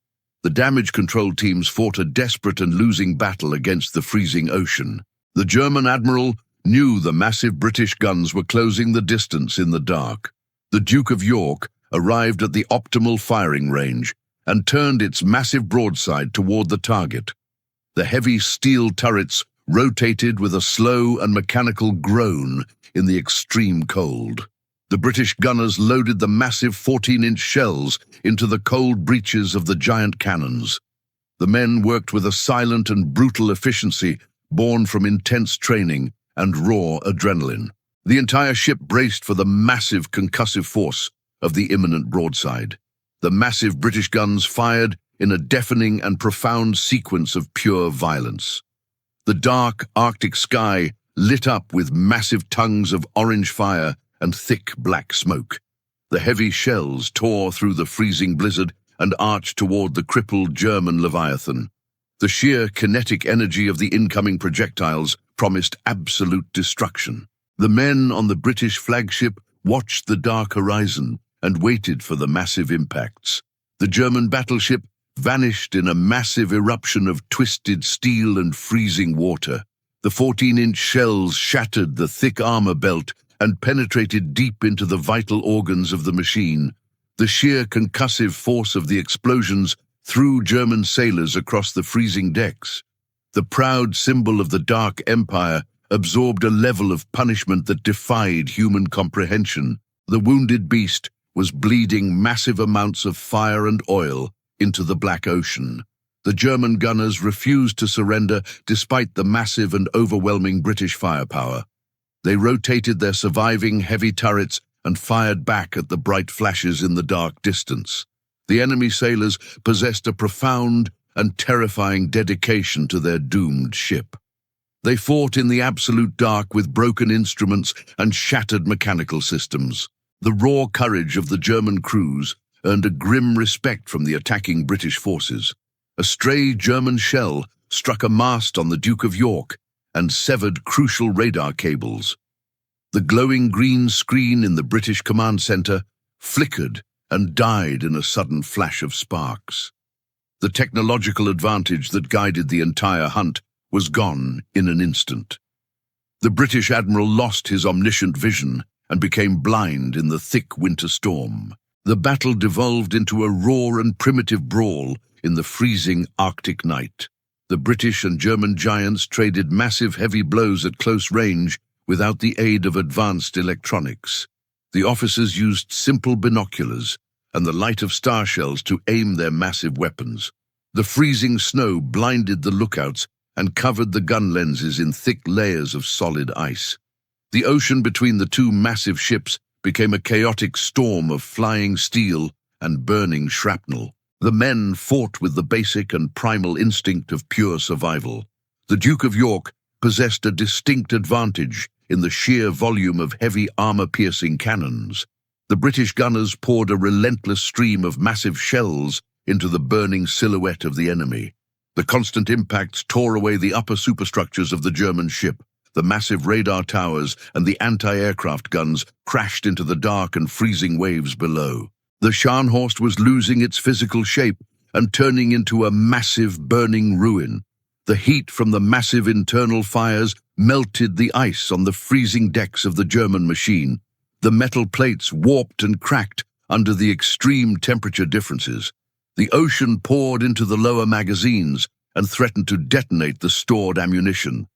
The damage control teams fought a desperate and losing battle against the freezing ocean. The German admiral knew the massive British guns were closing the distance in the dark. The Duke of York arrived at the optimal firing range and turned its massive broadside toward the target. The heavy steel turrets rotated with a slow and mechanical groan in the extreme cold. The British gunners loaded the massive 14-inch shells into the cold breeches of the giant cannons. The men worked with a silent and brutal efficiency born from intense training and raw adrenaline. The entire ship braced for the massive concussive force of the imminent broadside. The massive British guns fired in a deafening and profound sequence of pure violence. The dark Arctic sky lit up with massive tongues of orange fire and thick black smoke. The heavy shells tore through the freezing blizzard and arched toward the crippled German Leviathan. The sheer kinetic energy of the incoming projectiles promised absolute destruction. The men on the British flagship watched the dark horizon and waited for the massive impacts. The German battleship vanished in a massive eruption of twisted steel and freezing water. The 14-inch shells shattered the thick armor belt and penetrated deep into the vital organs of the machine. The sheer concussive force of the explosions threw German sailors across the freezing decks. The proud symbol of the Dark Empire absorbed a level of punishment that defied human comprehension. The wounded beast was bleeding massive amounts of fire and oil into the Black Ocean. The German gunners refused to surrender despite the massive and overwhelming British firepower. They rotated their surviving heavy turrets and fired back at the bright flashes in the dark distance. The enemy sailors possessed a profound and terrifying dedication to their doomed ship. They fought in the absolute dark with broken instruments and shattered mechanical systems. The raw courage of the German crews earned a grim respect from the attacking British forces. A stray German shell struck a mast on the Duke of York and severed crucial radar cables. The glowing green screen in the British command center flickered and died in a sudden flash of sparks. The technological advantage that guided the entire hunt was gone in an instant. The British admiral lost his omniscient vision and became blind in the thick winter storm. The battle devolved into a raw and primitive brawl in the freezing Arctic night. The British and German giants traded massive heavy blows at close range without the aid of advanced electronics. The officers used simple binoculars and the light of star shells to aim their massive weapons. The freezing snow blinded the lookouts and covered the gun lenses in thick layers of solid ice. The ocean between the two massive ships became a chaotic storm of flying steel and burning shrapnel. The men fought with the basic and primal instinct of pure survival. The Duke of York possessed a distinct advantage in the sheer volume of heavy armor-piercing cannons. The British gunners poured a relentless stream of massive shells into the burning silhouette of the enemy. The constant impacts tore away the upper superstructures of the German ship. The massive radar towers and the anti-aircraft guns crashed into the dark and freezing waves below. The Scharnhorst was losing its physical shape and turning into a massive burning ruin. The heat from the massive internal fires melted the ice on the freezing decks of the German machine. The metal plates warped and cracked under the extreme temperature differences. The ocean poured into the lower magazines and threatened to detonate the stored ammunition.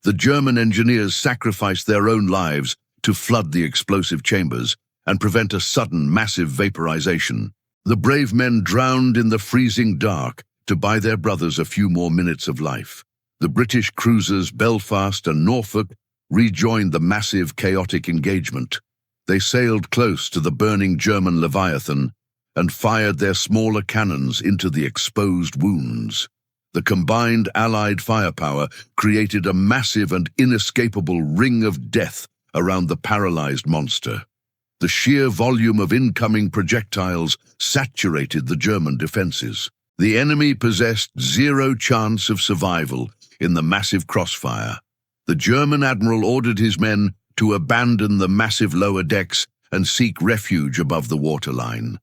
The German engineers sacrificed their own lives to flood the explosive chambers and prevent a sudden massive vaporization. The brave men drowned in the freezing dark to buy their brothers a few more minutes of life. The British cruisers Belfast and Norfolk rejoined the massive chaotic engagement. They sailed close to the burning German Leviathan and fired their smaller cannons into the exposed wounds. The combined Allied firepower created a massive and inescapable ring of death around the paralyzed monster. The sheer volume of incoming projectiles saturated the German defenses. The enemy possessed zero chance of survival in the massive crossfire. The German admiral ordered his men to abandon the massive lower decks and seek refuge above the waterline.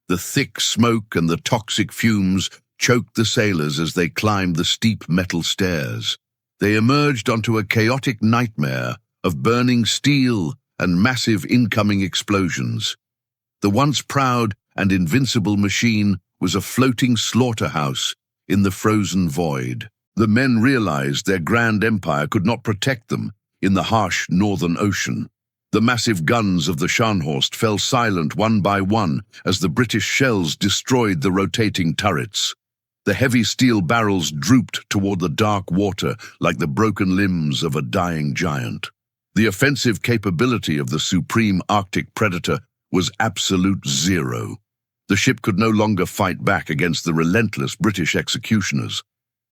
The thick smoke and the toxic fumes choked the sailors as they climbed the steep metal stairs. They emerged onto a chaotic nightmare of burning steel and massive incoming explosions. The once proud and invincible machine was a floating slaughterhouse in the frozen void. The men realized their grand empire could not protect them in the harsh northern ocean. The massive guns of the Scharnhorst fell silent one by one as the British shells destroyed the rotating turrets. The heavy steel barrels drooped toward the dark water like the broken limbs of a dying giant. The offensive capability of the supreme Arctic predator was absolute zero. The ship could no longer fight back against the relentless British executioners.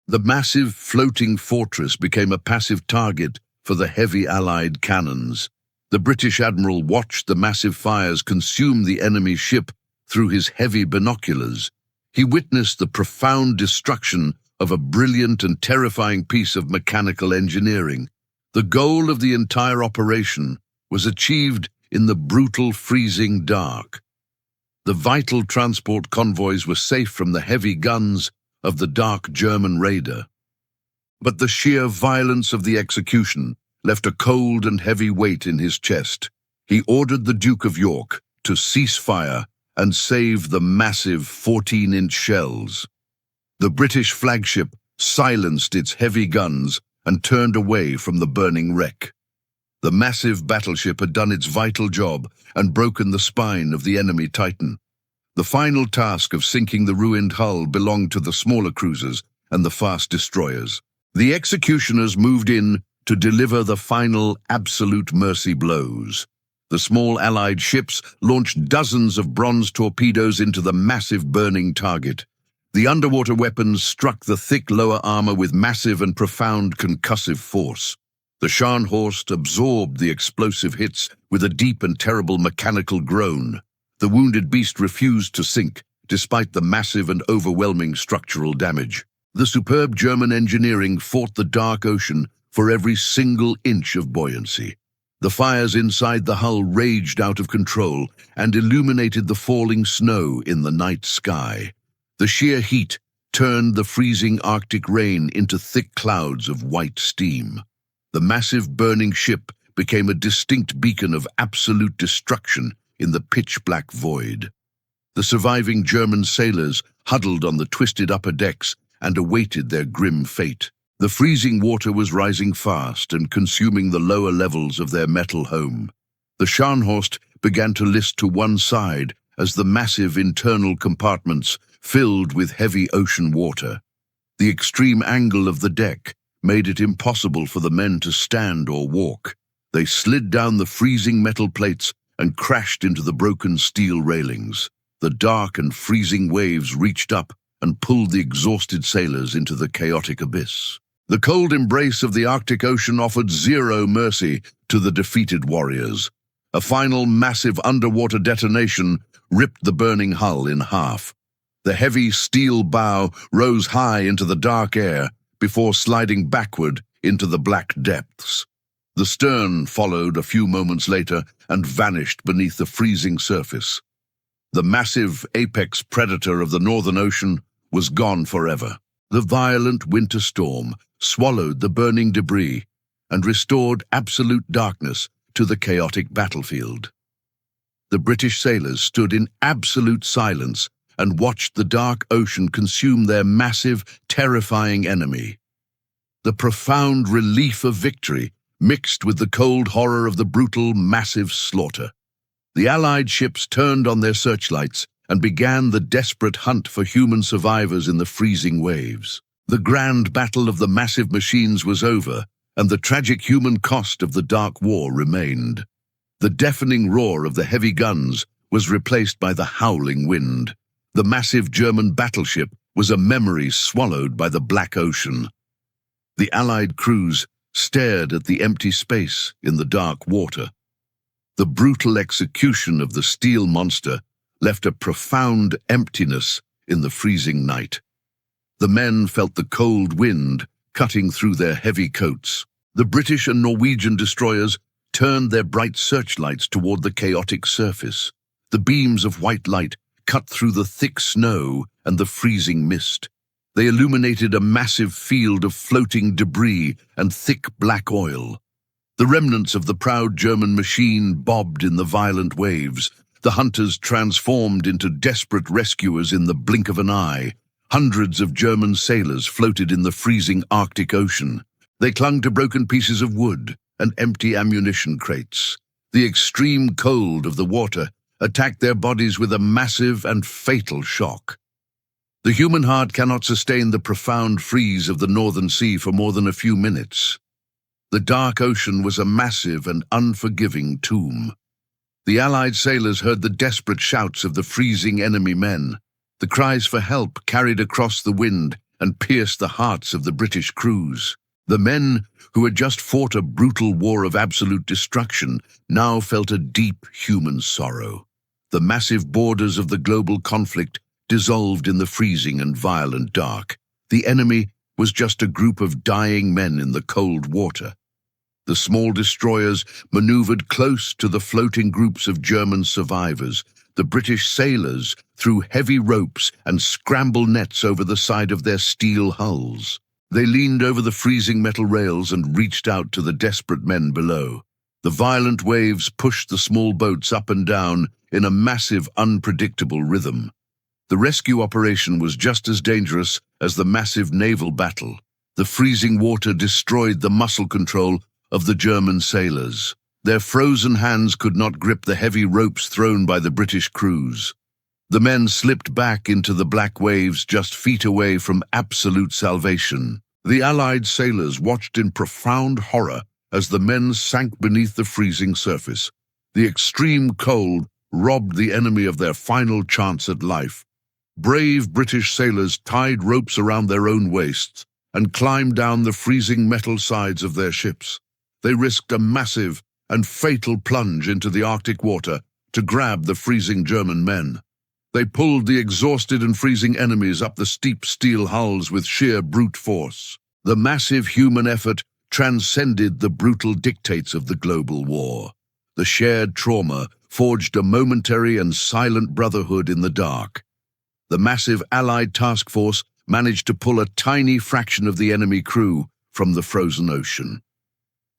The massive floating fortress became a passive target for the heavy Allied cannons. The British admiral watched the massive fires consume the enemy ship Through his heavy binoculars, he witnessed the profound destruction of a brilliant and terrifying piece of mechanical engineering. The goal of the entire operation was achieved in the brutal, freezing dark. The vital transport convoys were safe from the heavy guns of the dark German raider. But the sheer violence of the execution left a cold and heavy weight in his chest. He ordered the Duke of York to cease fire and save the massive 14-inch shells. The British flagship silenced its heavy guns and turned away from the burning wreck. The massive battleship had done its vital job and broken the spine of the enemy Titan. The final task of sinking the ruined hull belonged to the smaller cruisers and the fast destroyers. The executioners moved in to deliver the final absolute mercy blows. The small Allied ships launched dozens of bronze torpedoes into the massive burning target. The underwater weapons struck the thick lower armor with massive and profound concussive force. The Scharnhorst absorbed the explosive hits with a deep and terrible mechanical groan. The wounded beast refused to sink, despite the massive and overwhelming structural damage. The superb German engineering fought the dark ocean for every single inch of buoyancy. The fires inside the hull raged out of control and illuminated the falling snow in the night sky. The sheer heat turned the freezing Arctic rain into thick clouds of white steam. The massive burning ship became a distinct beacon of absolute destruction in the pitch-black void. The surviving German sailors huddled on the twisted upper decks and awaited their grim fate. The freezing water was rising fast and consuming the lower levels of their metal home. The Scharnhorst began to list to one side as the massive internal compartments filled with heavy ocean water. The extreme angle of the deck made it impossible for the men to stand or walk. They slid down the freezing metal plates and crashed into the broken steel railings. The dark and freezing waves reached up and pulled the exhausted sailors into the chaotic abyss. The cold embrace of the Arctic Ocean offered zero mercy to the defeated warriors. A final massive underwater detonation ripped the burning hull in half. The heavy steel bow rose high into the dark air before sliding backward into the black depths. The stern followed a few moments later and vanished beneath the freezing surface. The massive apex predator of the Northern Ocean was gone forever. The violent winter storm swallowed the burning debris and restored absolute darkness to the chaotic battlefield. The British sailors stood in absolute silence and watched the dark ocean consume their massive, terrifying enemy. The profound relief of victory mixed with the cold horror of the brutal, massive slaughter. The Allied ships turned on their searchlights and began the desperate hunt for human survivors in the freezing waves. The grand battle of the massive machines was over, and the tragic human cost of the Dark War remained. The deafening roar of the heavy guns was replaced by the howling wind. The massive German battleship was a memory swallowed by the Black Ocean. The Allied crews stared at the empty space in the dark water. The brutal execution of the steel monster left a profound emptiness in the freezing night. The men felt the cold wind cutting through their heavy coats. The British and Norwegian destroyers turned their bright searchlights toward the chaotic surface. The beams of white light cut through the thick snow and the freezing mist. They illuminated a massive field of floating debris and thick black oil. The remnants of the proud German machine bobbed in the violent waves. The hunters transformed into desperate rescuers in the blink of an eye. Hundreds of German sailors floated in the freezing Arctic Ocean. They clung to broken pieces of wood and empty ammunition crates. The extreme cold of the water attacked their bodies with a massive and fatal shock. The human heart cannot sustain the profound freeze of the Northern Sea for more than a few minutes. The dark ocean was a massive and unforgiving tomb. The Allied sailors heard the desperate shouts of the freezing enemy men. The cries for help carried across the wind and pierced the hearts of the British crews. The men who had just fought a brutal war of absolute destruction now felt a deep human sorrow. The massive borders of the global conflict dissolved in the freezing and violent dark. The enemy was just a group of dying men in the cold water. The small destroyers maneuvered close to the floating groups of German survivors. The British sailors threw heavy ropes and scramble nets over the side of their steel hulls. They leaned over the freezing metal rails and reached out to the desperate men below. The violent waves pushed the small boats up and down in a massive, unpredictable rhythm. The rescue operation was just as dangerous as the massive naval battle. The freezing water destroyed the muscle control of the German sailors. Their frozen hands could not grip the heavy ropes thrown by the British crews. The men slipped back into the black waves just feet away from absolute salvation. The Allied sailors watched in profound horror as the men sank beneath the freezing surface. The extreme cold robbed the enemy of their final chance at life. Brave British sailors tied ropes around their own waists and climbed down the freezing metal sides of their ships. They risked a massive and fatal plunge into the Arctic water to grab the freezing German men. They pulled the exhausted and freezing enemies up the steep steel hulls with sheer brute force. The massive human effort transcended the brutal dictates of the global war. The shared trauma forged a momentary and silent brotherhood in the dark. The massive Allied task force managed to pull a tiny fraction of the enemy crew from the frozen ocean.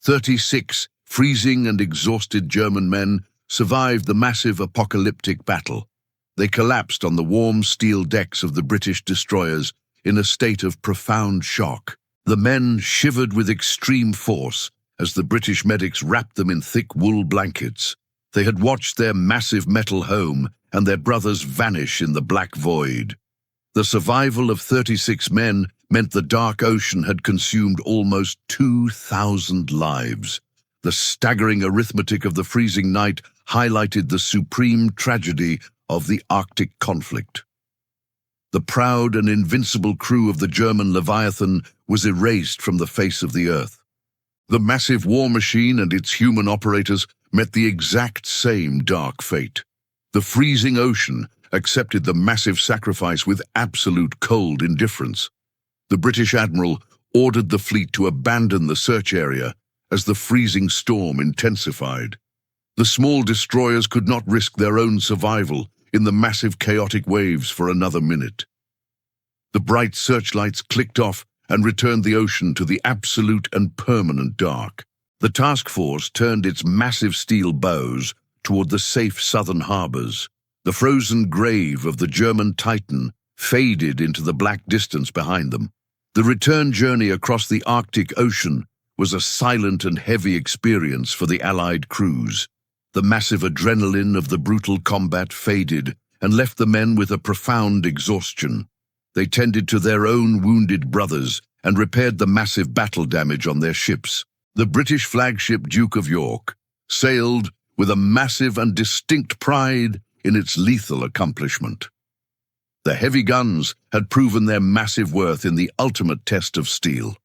36 freezing and exhausted German men survived the massive apocalyptic battle. They collapsed on the warm steel decks of the British destroyers in a state of profound shock. The men shivered with extreme force as the British medics wrapped them in thick wool blankets. They had watched their massive metal home and their brothers vanish in the black void. The survival of 36 men meant the dark ocean had consumed almost 2,000 lives. The staggering arithmetic of the freezing night highlighted the supreme tragedy of the Arctic conflict. The proud and invincible crew of the German Leviathan was erased from the face of the earth. The massive war machine and its human operators met the exact same dark fate. The freezing ocean accepted the massive sacrifice with absolute cold indifference. The British admiral ordered the fleet to abandon the search area as the freezing storm intensified. The small destroyers could not risk their own survival in the massive chaotic waves for another minute. The bright searchlights clicked off and returned the ocean to the absolute and permanent dark. The task force turned its massive steel bows toward the safe southern harbors. The frozen grave of the German Titan faded into the black distance behind them. The return journey across the Arctic Ocean was a silent and heavy experience for the Allied crews. The massive adrenaline of the brutal combat faded and left the men with a profound exhaustion. They tended to their own wounded brothers and repaired the massive battle damage on their ships. The British flagship Duke of York sailed with a massive and distinct pride in its lethal accomplishment. The heavy guns had proven their massive worth in the ultimate test of steel.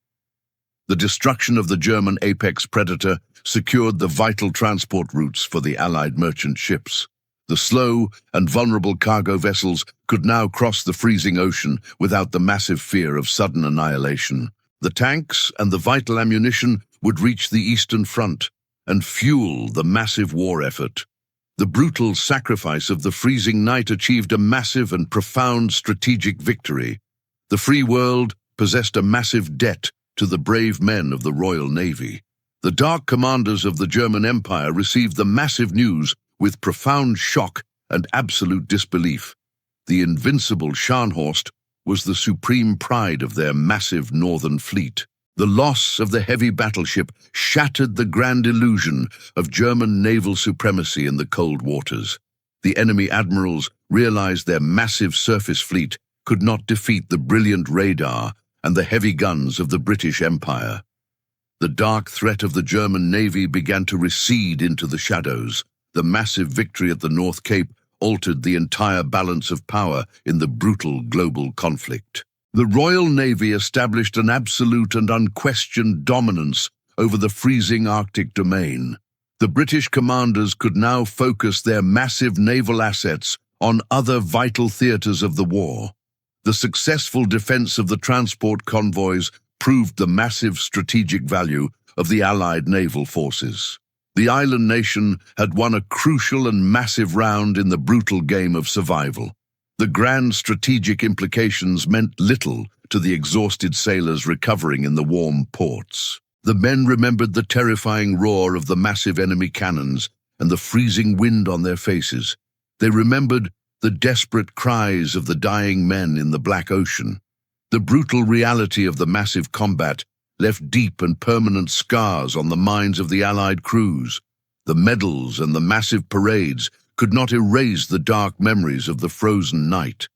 The destruction of the German apex predator secured the vital transport routes for the Allied merchant ships. The slow and vulnerable cargo vessels could now cross the freezing ocean without the massive fear of sudden annihilation. The tanks and the vital ammunition would reach the Eastern Front and fuel the massive war effort. The brutal sacrifice of the freezing night achieved a massive and profound strategic victory. The free world possessed a massive debt to the brave men of the Royal Navy. The dark commanders of the German Empire received the massive news with profound shock and absolute disbelief. The invincible Scharnhorst was the supreme pride of their massive northern fleet. The loss of the heavy battleship shattered the grand illusion of German naval supremacy in the cold waters. The enemy admirals realized their massive surface fleet could not defeat the brilliant radar and the heavy guns of the British Empire. The dark threat of the German Navy began to recede into the shadows. The massive victory at the North Cape altered the entire balance of power in the brutal global conflict. The Royal Navy established an absolute and unquestioned dominance over the freezing Arctic domain. The British commanders could now focus their massive naval assets on other vital theatres of the war. The successful defence of the transport convoys proved the massive strategic value of the Allied naval forces. The island nation had won a crucial and massive round in the brutal game of survival. The grand strategic implications meant little to the exhausted sailors recovering in the warm ports. The men remembered the terrifying roar of the massive enemy cannons and the freezing wind on their faces. They remembered the desperate cries of the dying men in the Black Ocean. The brutal reality of the massive combat left deep and permanent scars on the minds of the Allied crews. The medals and the massive parades could not erase the dark memories of the frozen night.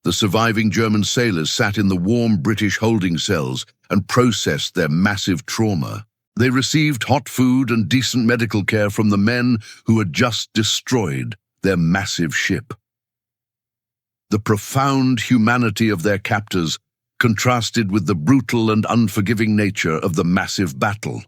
The surviving German sailors sat in the warm British holding cells and processed their massive trauma. They received hot food and decent medical care from the men who had just destroyed their massive ship. The profound humanity of their captors contrasted with the brutal and unforgiving nature of the massive battle.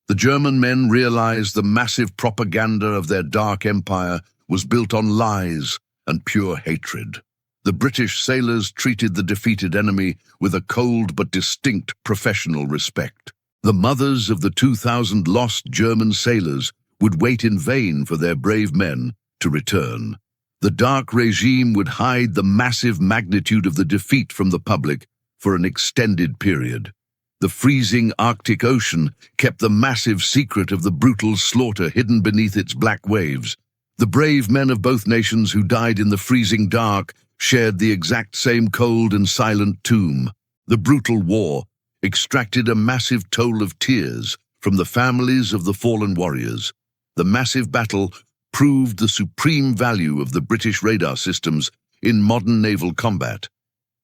The German men realized the massive propaganda of their dark empire was built on lies and pure hatred. The British sailors treated the defeated enemy with a cold but distinct professional respect. The mothers of the 2,000 lost German sailors would wait in vain for their brave men to return. The dark regime would hide the massive magnitude of the defeat from the public for an extended period. The freezing Arctic Ocean kept the massive secret of the brutal slaughter hidden beneath its black waves. The brave men of both nations who died in the freezing dark shared the exact same cold and silent tomb. The brutal war extracted a massive toll of tears from the families of the fallen warriors. The massive battle proved the supreme value of the British radar systems in modern naval combat.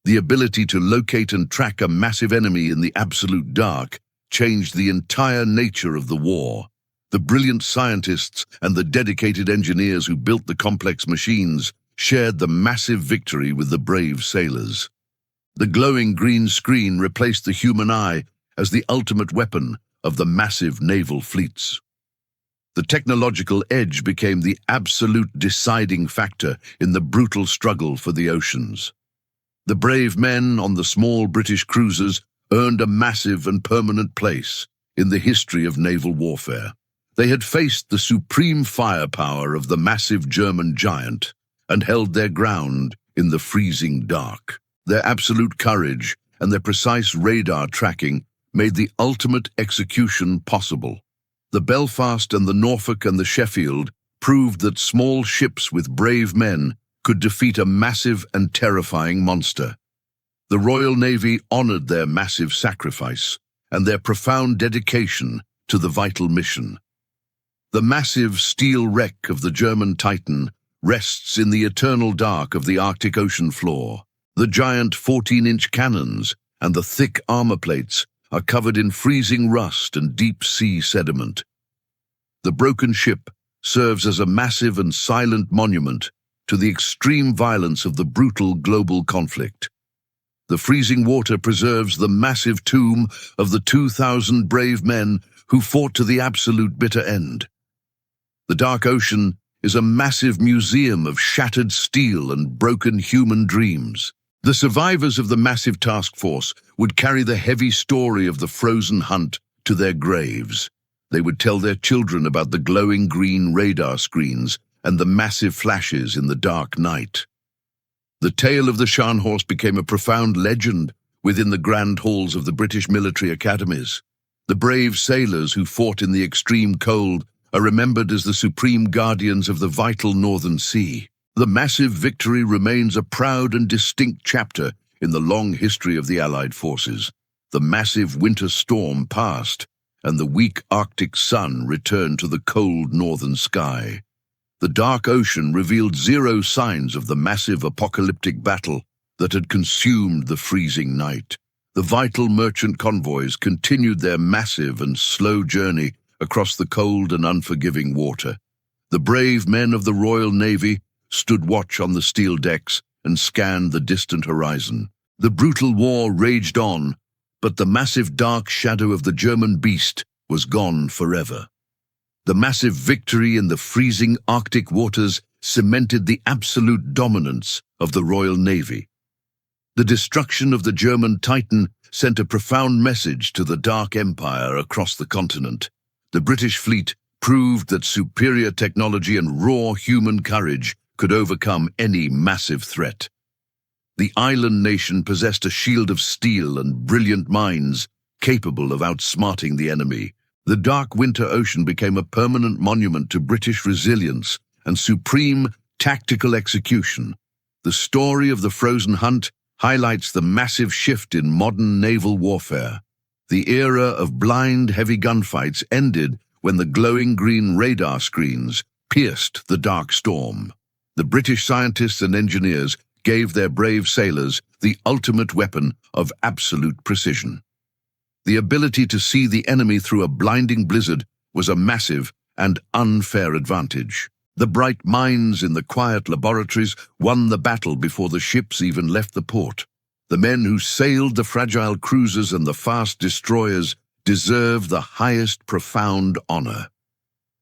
The ability to locate and track a massive enemy in the absolute dark changed the entire nature of the war. The brilliant scientists and the dedicated engineers who built the complex machines shared the massive victory with the brave sailors. The glowing green screen replaced the human eye as the ultimate weapon of the massive naval fleets. The technological edge became the absolute deciding factor in the brutal struggle for the oceans. The brave men on the small British cruisers earned a massive and permanent place in the history of naval warfare. They had faced the supreme firepower of the massive German giant and held their ground in the freezing dark. Their absolute courage and their precise radar tracking made the ultimate execution possible. The Belfast and the Norfolk and the Sheffield proved that small ships with brave men could defeat a massive and terrifying monster. The Royal Navy honored their massive sacrifice and their profound dedication to the vital mission. The massive steel wreck of the German Titan rests in the eternal dark of the Arctic Ocean floor. The giant 14-inch cannons and the thick armor plates are covered in freezing rust and deep-sea sediment. The broken ship serves as a massive and silent monument to the extreme violence of the brutal global conflict. The freezing water preserves the massive tomb of the 2,000 brave men who fought to the absolute bitter end. The dark ocean is a massive museum of shattered steel and broken human dreams. The survivors of the massive task force would carry the heavy story of the frozen hunt to their graves. They would tell their children about the glowing green radar screens and the massive flashes in the dark night. The tale of the Scharnhorst became a profound legend within the grand halls of the British military academies. The brave sailors who fought in the extreme cold are remembered as the supreme guardians of the vital Northern Sea. The massive victory remains a proud and distinct chapter in the long history of the Allied forces. The massive winter storm passed, and the weak Arctic sun returned to the cold northern sky. The dark ocean revealed zero signs of the massive apocalyptic battle that had consumed the freezing night. The vital merchant convoys continued their massive and slow journey across the cold and unforgiving water. The brave men of the Royal Navy stood watch on the steel decks and scanned the distant horizon. The brutal war raged on, but the massive dark shadow of the German beast was gone forever. The massive victory in the freezing Arctic waters cemented the absolute dominance of the Royal Navy. The destruction of the German Titan sent a profound message to the Dark Empire across the continent. The British fleet proved that superior technology and raw human courage could overcome any massive threat. The island nation possessed a shield of steel and brilliant minds capable of outsmarting the enemy. The dark winter ocean became a permanent monument to British resilience and supreme tactical execution. The story of the Frozen Hunt highlights the massive shift in modern naval warfare. The era of blind, heavy gunfights ended when the glowing green radar screens pierced the dark storm. The British scientists and engineers gave their brave sailors the ultimate weapon of absolute precision. The ability to see the enemy through a blinding blizzard was a massive and unfair advantage. The bright minds in the quiet laboratories won the battle before the ships even left the port. The men who sailed the fragile cruisers and the fast destroyers deserve the highest profound honor.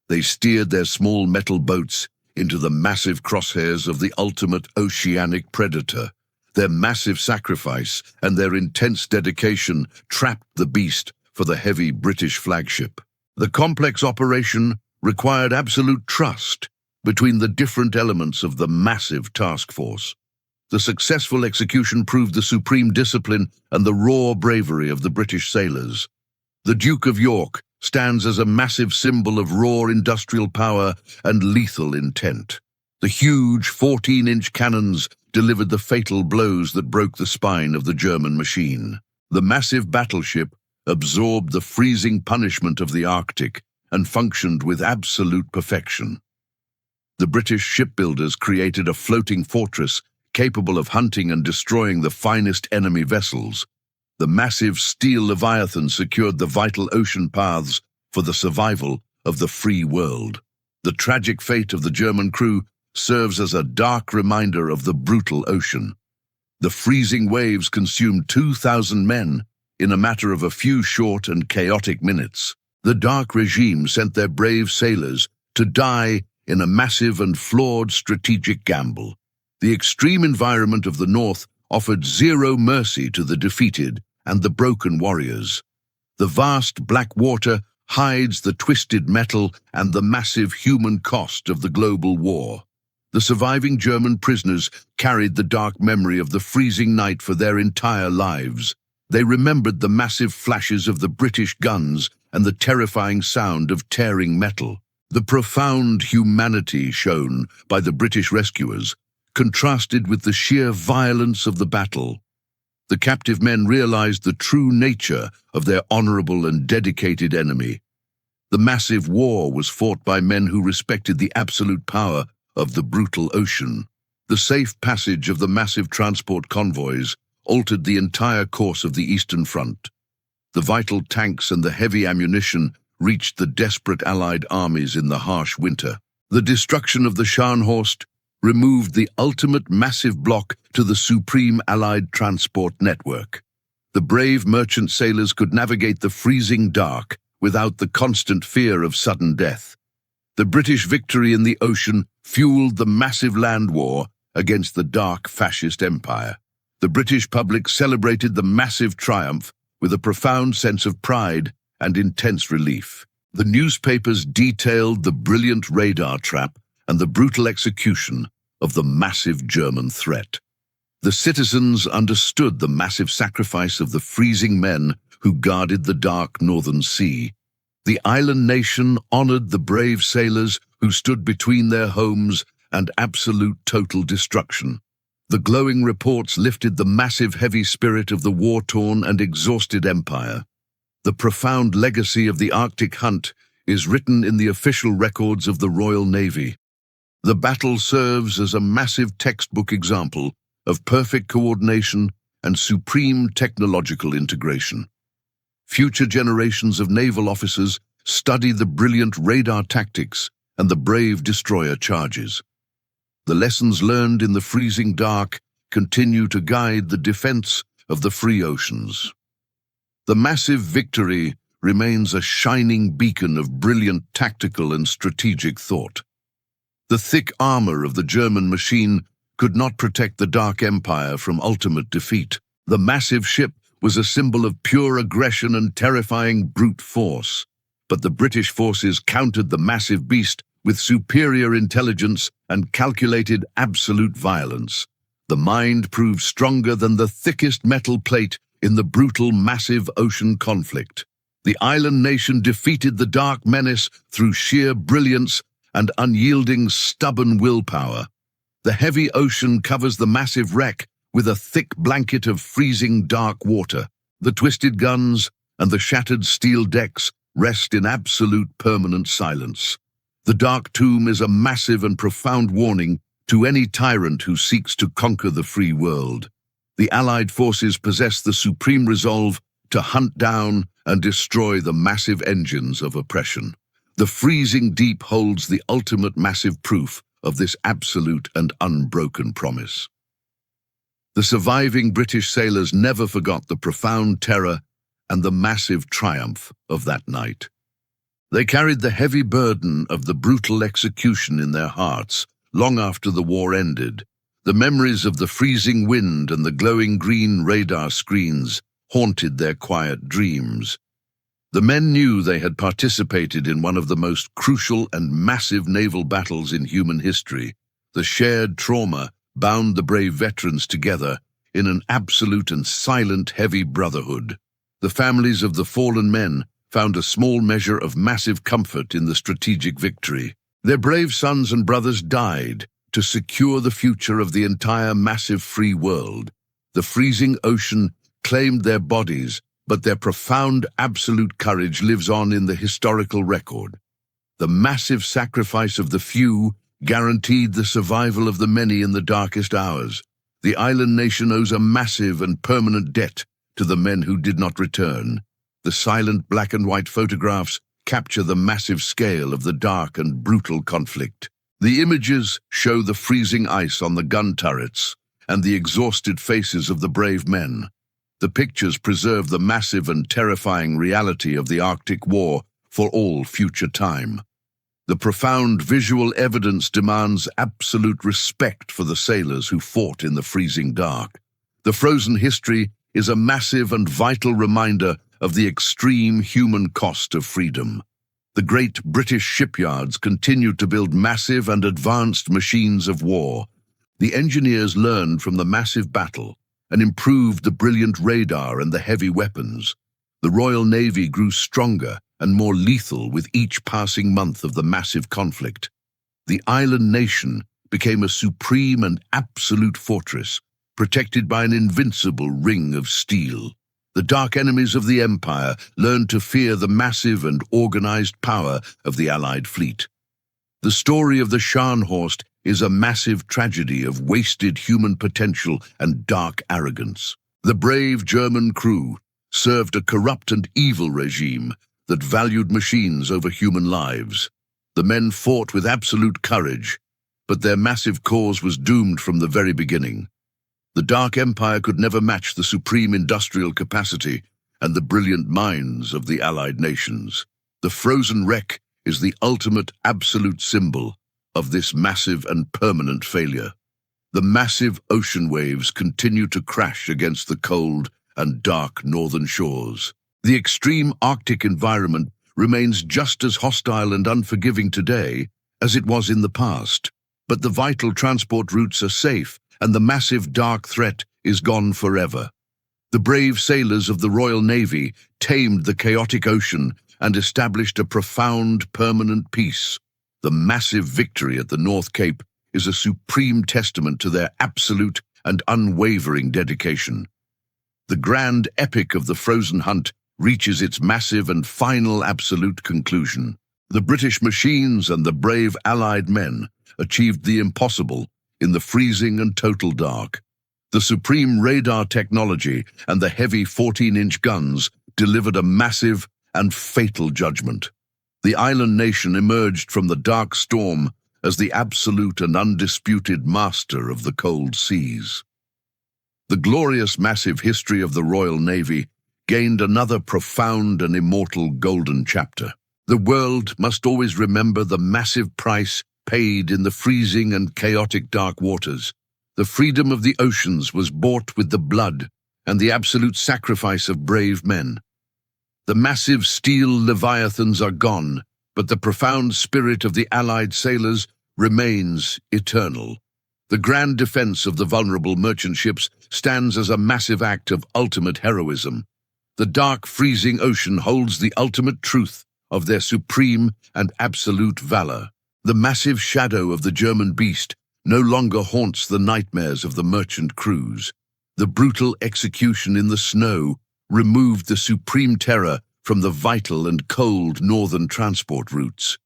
They steered their small metal boats into the massive crosshairs of the ultimate oceanic predator. Their massive sacrifice and their intense dedication trapped the beast for the heavy British flagship. The complex operation required absolute trust between the different elements of the massive task force. The successful execution proved the supreme discipline and the raw bravery of the British sailors. The Duke of York stands as a massive symbol of raw industrial power and lethal intent. The huge 14-inch cannons delivered the fatal blows that broke the spine of the German machine. The massive battleship absorbed the freezing punishment of the Arctic and functioned with absolute perfection. The British shipbuilders created a floating fortress capable of hunting and destroying the finest enemy vessels. The massive steel Leviathan secured the vital ocean paths for the survival of the free world. The tragic fate of the German crew serves as a dark reminder of the brutal ocean. The freezing waves consumed 2,000 men in a matter of a few short and chaotic minutes. The dark regime sent their brave sailors to die in a massive and flawed strategic gamble. The extreme environment of the North offered zero mercy to the defeated and the broken warriors. The vast black water hides the twisted metal and the massive human cost of the global war. The surviving German prisoners carried the dark memory of the freezing night for their entire lives. They remembered the massive flashes of the British guns and the terrifying sound of tearing metal. The profound humanity shown by the British rescuers contrasted with the sheer violence of the battle. The captive men realized the true nature of their honorable and dedicated enemy. The massive war was fought by men who respected the absolute power of the brutal ocean. The safe passage of the massive transport convoys altered the entire course of the Eastern Front. The vital tanks and the heavy ammunition reached the desperate Allied armies in the harsh winter. The destruction of the Scharnhorst removed the ultimate massive block to the supreme Allied transport network. The brave merchant sailors could navigate the freezing dark without the constant fear of sudden death. The British victory in the ocean fueled the massive land war against the dark fascist empire. The British public celebrated the massive triumph with a profound sense of pride and intense relief. The newspapers detailed the brilliant radar trap and the brutal execution of the massive German threat. The citizens understood the massive sacrifice of the freezing men who guarded the dark northern sea. The island nation honored the brave sailors who stood between their homes and absolute total destruction. The glowing reports lifted the massive heavy spirit of the war-torn and exhausted empire. The profound legacy of the Arctic hunt is written in the official records of the Royal Navy. The battle serves as a massive textbook example of perfect coordination and supreme technological integration. Future generations of naval officers study the brilliant radar tactics and the brave destroyer charges. The lessons learned in the freezing dark continue to guide the defense of the free oceans. The massive victory remains a shining beacon of brilliant tactical and strategic thought. The thick armor of the German machine could not protect the Dark Empire from ultimate defeat. The massive ship was a symbol of pure aggression and terrifying brute force. But the British forces countered the massive beast with superior intelligence and calculated absolute violence. The mind proved stronger than the thickest metal plate in the brutal, massive ocean conflict. The island nation defeated the dark menace through sheer brilliance and unyielding, stubborn willpower. The heavy ocean covers the massive wreck with a thick blanket of freezing dark water. The twisted guns and the shattered steel decks rest in absolute permanent silence. The Dark Tomb is a massive and profound warning to any tyrant who seeks to conquer the free world. The Allied forces possess the supreme resolve to hunt down and destroy the massive engines of oppression. The freezing deep holds the ultimate massive proof of this absolute and unbroken promise. The surviving British sailors never forgot the profound terror and the massive triumph of that night. They carried the heavy burden of the brutal execution in their hearts long after the war ended. The memories of the freezing wind and the glowing green radar screens haunted their quiet dreams. The men knew they had participated in one of the most crucial and massive naval battles in human history. The shared trauma bound the brave veterans together in an absolute and silent heavy brotherhood. The families of the fallen men found a small measure of massive comfort in the strategic victory. Their brave sons and brothers died to secure the future of the entire massive free world. The freezing ocean claimed their bodies, but their profound absolute courage lives on in the historical record. The massive sacrifice of the few guaranteed the survival of the many in the darkest hours. The island nation owes a massive and permanent debt to the men who did not return. The silent black and white photographs capture the massive scale of the dark and brutal conflict. The images show the freezing ice on the gun turrets and the exhausted faces of the brave men. The pictures preserve the massive and terrifying reality of the Arctic War for all future time. The profound visual evidence demands absolute respect for the sailors who fought in the freezing dark. The frozen history is a massive and vital reminder of the extreme human cost of freedom. The great British shipyards continued to build massive and advanced machines of war. The engineers learned from the massive battle and improved the brilliant radar and the heavy weapons. The Royal Navy grew stronger and more lethal with each passing month of the massive conflict. The island nation became a supreme and absolute fortress, protected by an invincible ring of steel. The dark enemies of the Empire learned to fear the massive and organized power of the Allied fleet. The story of the Scharnhorst is a massive tragedy of wasted human potential and dark arrogance. The brave German crew served a corrupt and evil regime that valued machines over human lives. The men fought with absolute courage, but their massive cause was doomed from the very beginning. The Dark Empire could never match the supreme industrial capacity and the brilliant minds of the Allied nations. The frozen wreck is the ultimate absolute symbol of this massive and permanent failure. The massive ocean waves continue to crash against the cold and dark northern shores. The extreme Arctic environment remains just as hostile and unforgiving today as it was in the past. But the vital transport routes are safe, and the massive dark threat is gone forever. The brave sailors of the Royal Navy tamed the chaotic ocean and established a profound, permanent peace. The massive victory at the North Cape is a supreme testament to their absolute and unwavering dedication. The grand epic of the Frozen Hunt reaches its massive and final absolute conclusion. The British machines and the brave Allied men achieved the impossible in the freezing and total dark. The supreme radar technology and the heavy 14-inch guns delivered a massive and fatal judgment. The island nation emerged from the dark storm as the absolute and undisputed master of the cold seas. The glorious massive history of the Royal Navy gained another profound and immortal golden chapter. The world must always remember the massive price paid in the freezing and chaotic dark waters. The freedom of the oceans was bought with the blood and the absolute sacrifice of brave men. The massive steel Leviathans are gone, but the profound spirit of the Allied sailors remains eternal. The grand defense of the vulnerable merchant ships stands as a massive act of ultimate heroism. The dark, freezing ocean holds the ultimate truth of their supreme and absolute valor. The massive shadow of the German beast no longer haunts the nightmares of the merchant crews. The brutal execution in the snow removed the supreme terror from the vital and cold northern transport routes.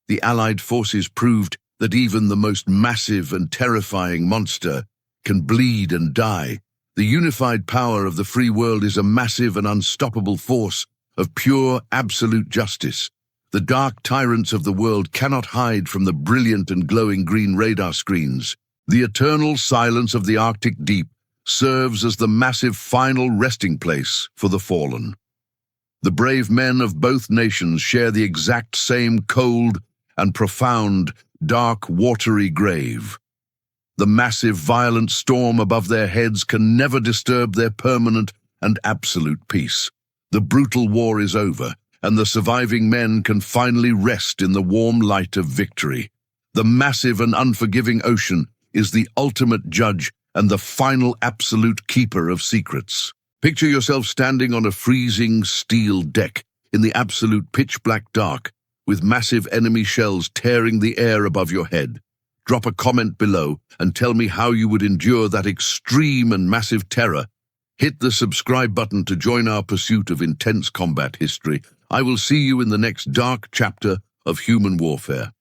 The Allied forces proved that even the most massive and terrifying monster can bleed and die. The unified power of the free world is a massive and unstoppable force of pure, absolute justice. The dark tyrants of the world cannot hide from the brilliant and glowing green radar screens. The eternal silence of the Arctic deep serves as the massive final resting place for the fallen. The brave men of both nations share the exact same cold and profound, dark, watery grave. The massive, violent storm above their heads can never disturb their permanent and absolute peace. The brutal war is over, and the surviving men can finally rest in the warm light of victory. The massive and unforgiving ocean is the ultimate judge and the final absolute keeper of secrets. Picture yourself standing on a freezing steel deck in the absolute pitch-black dark, with massive enemy shells tearing the air above your head. Drop a comment below and tell me how you would endure that extreme and massive terror. Hit the subscribe button to join our pursuit of intense combat history. I will see you in the next dark chapter of human warfare.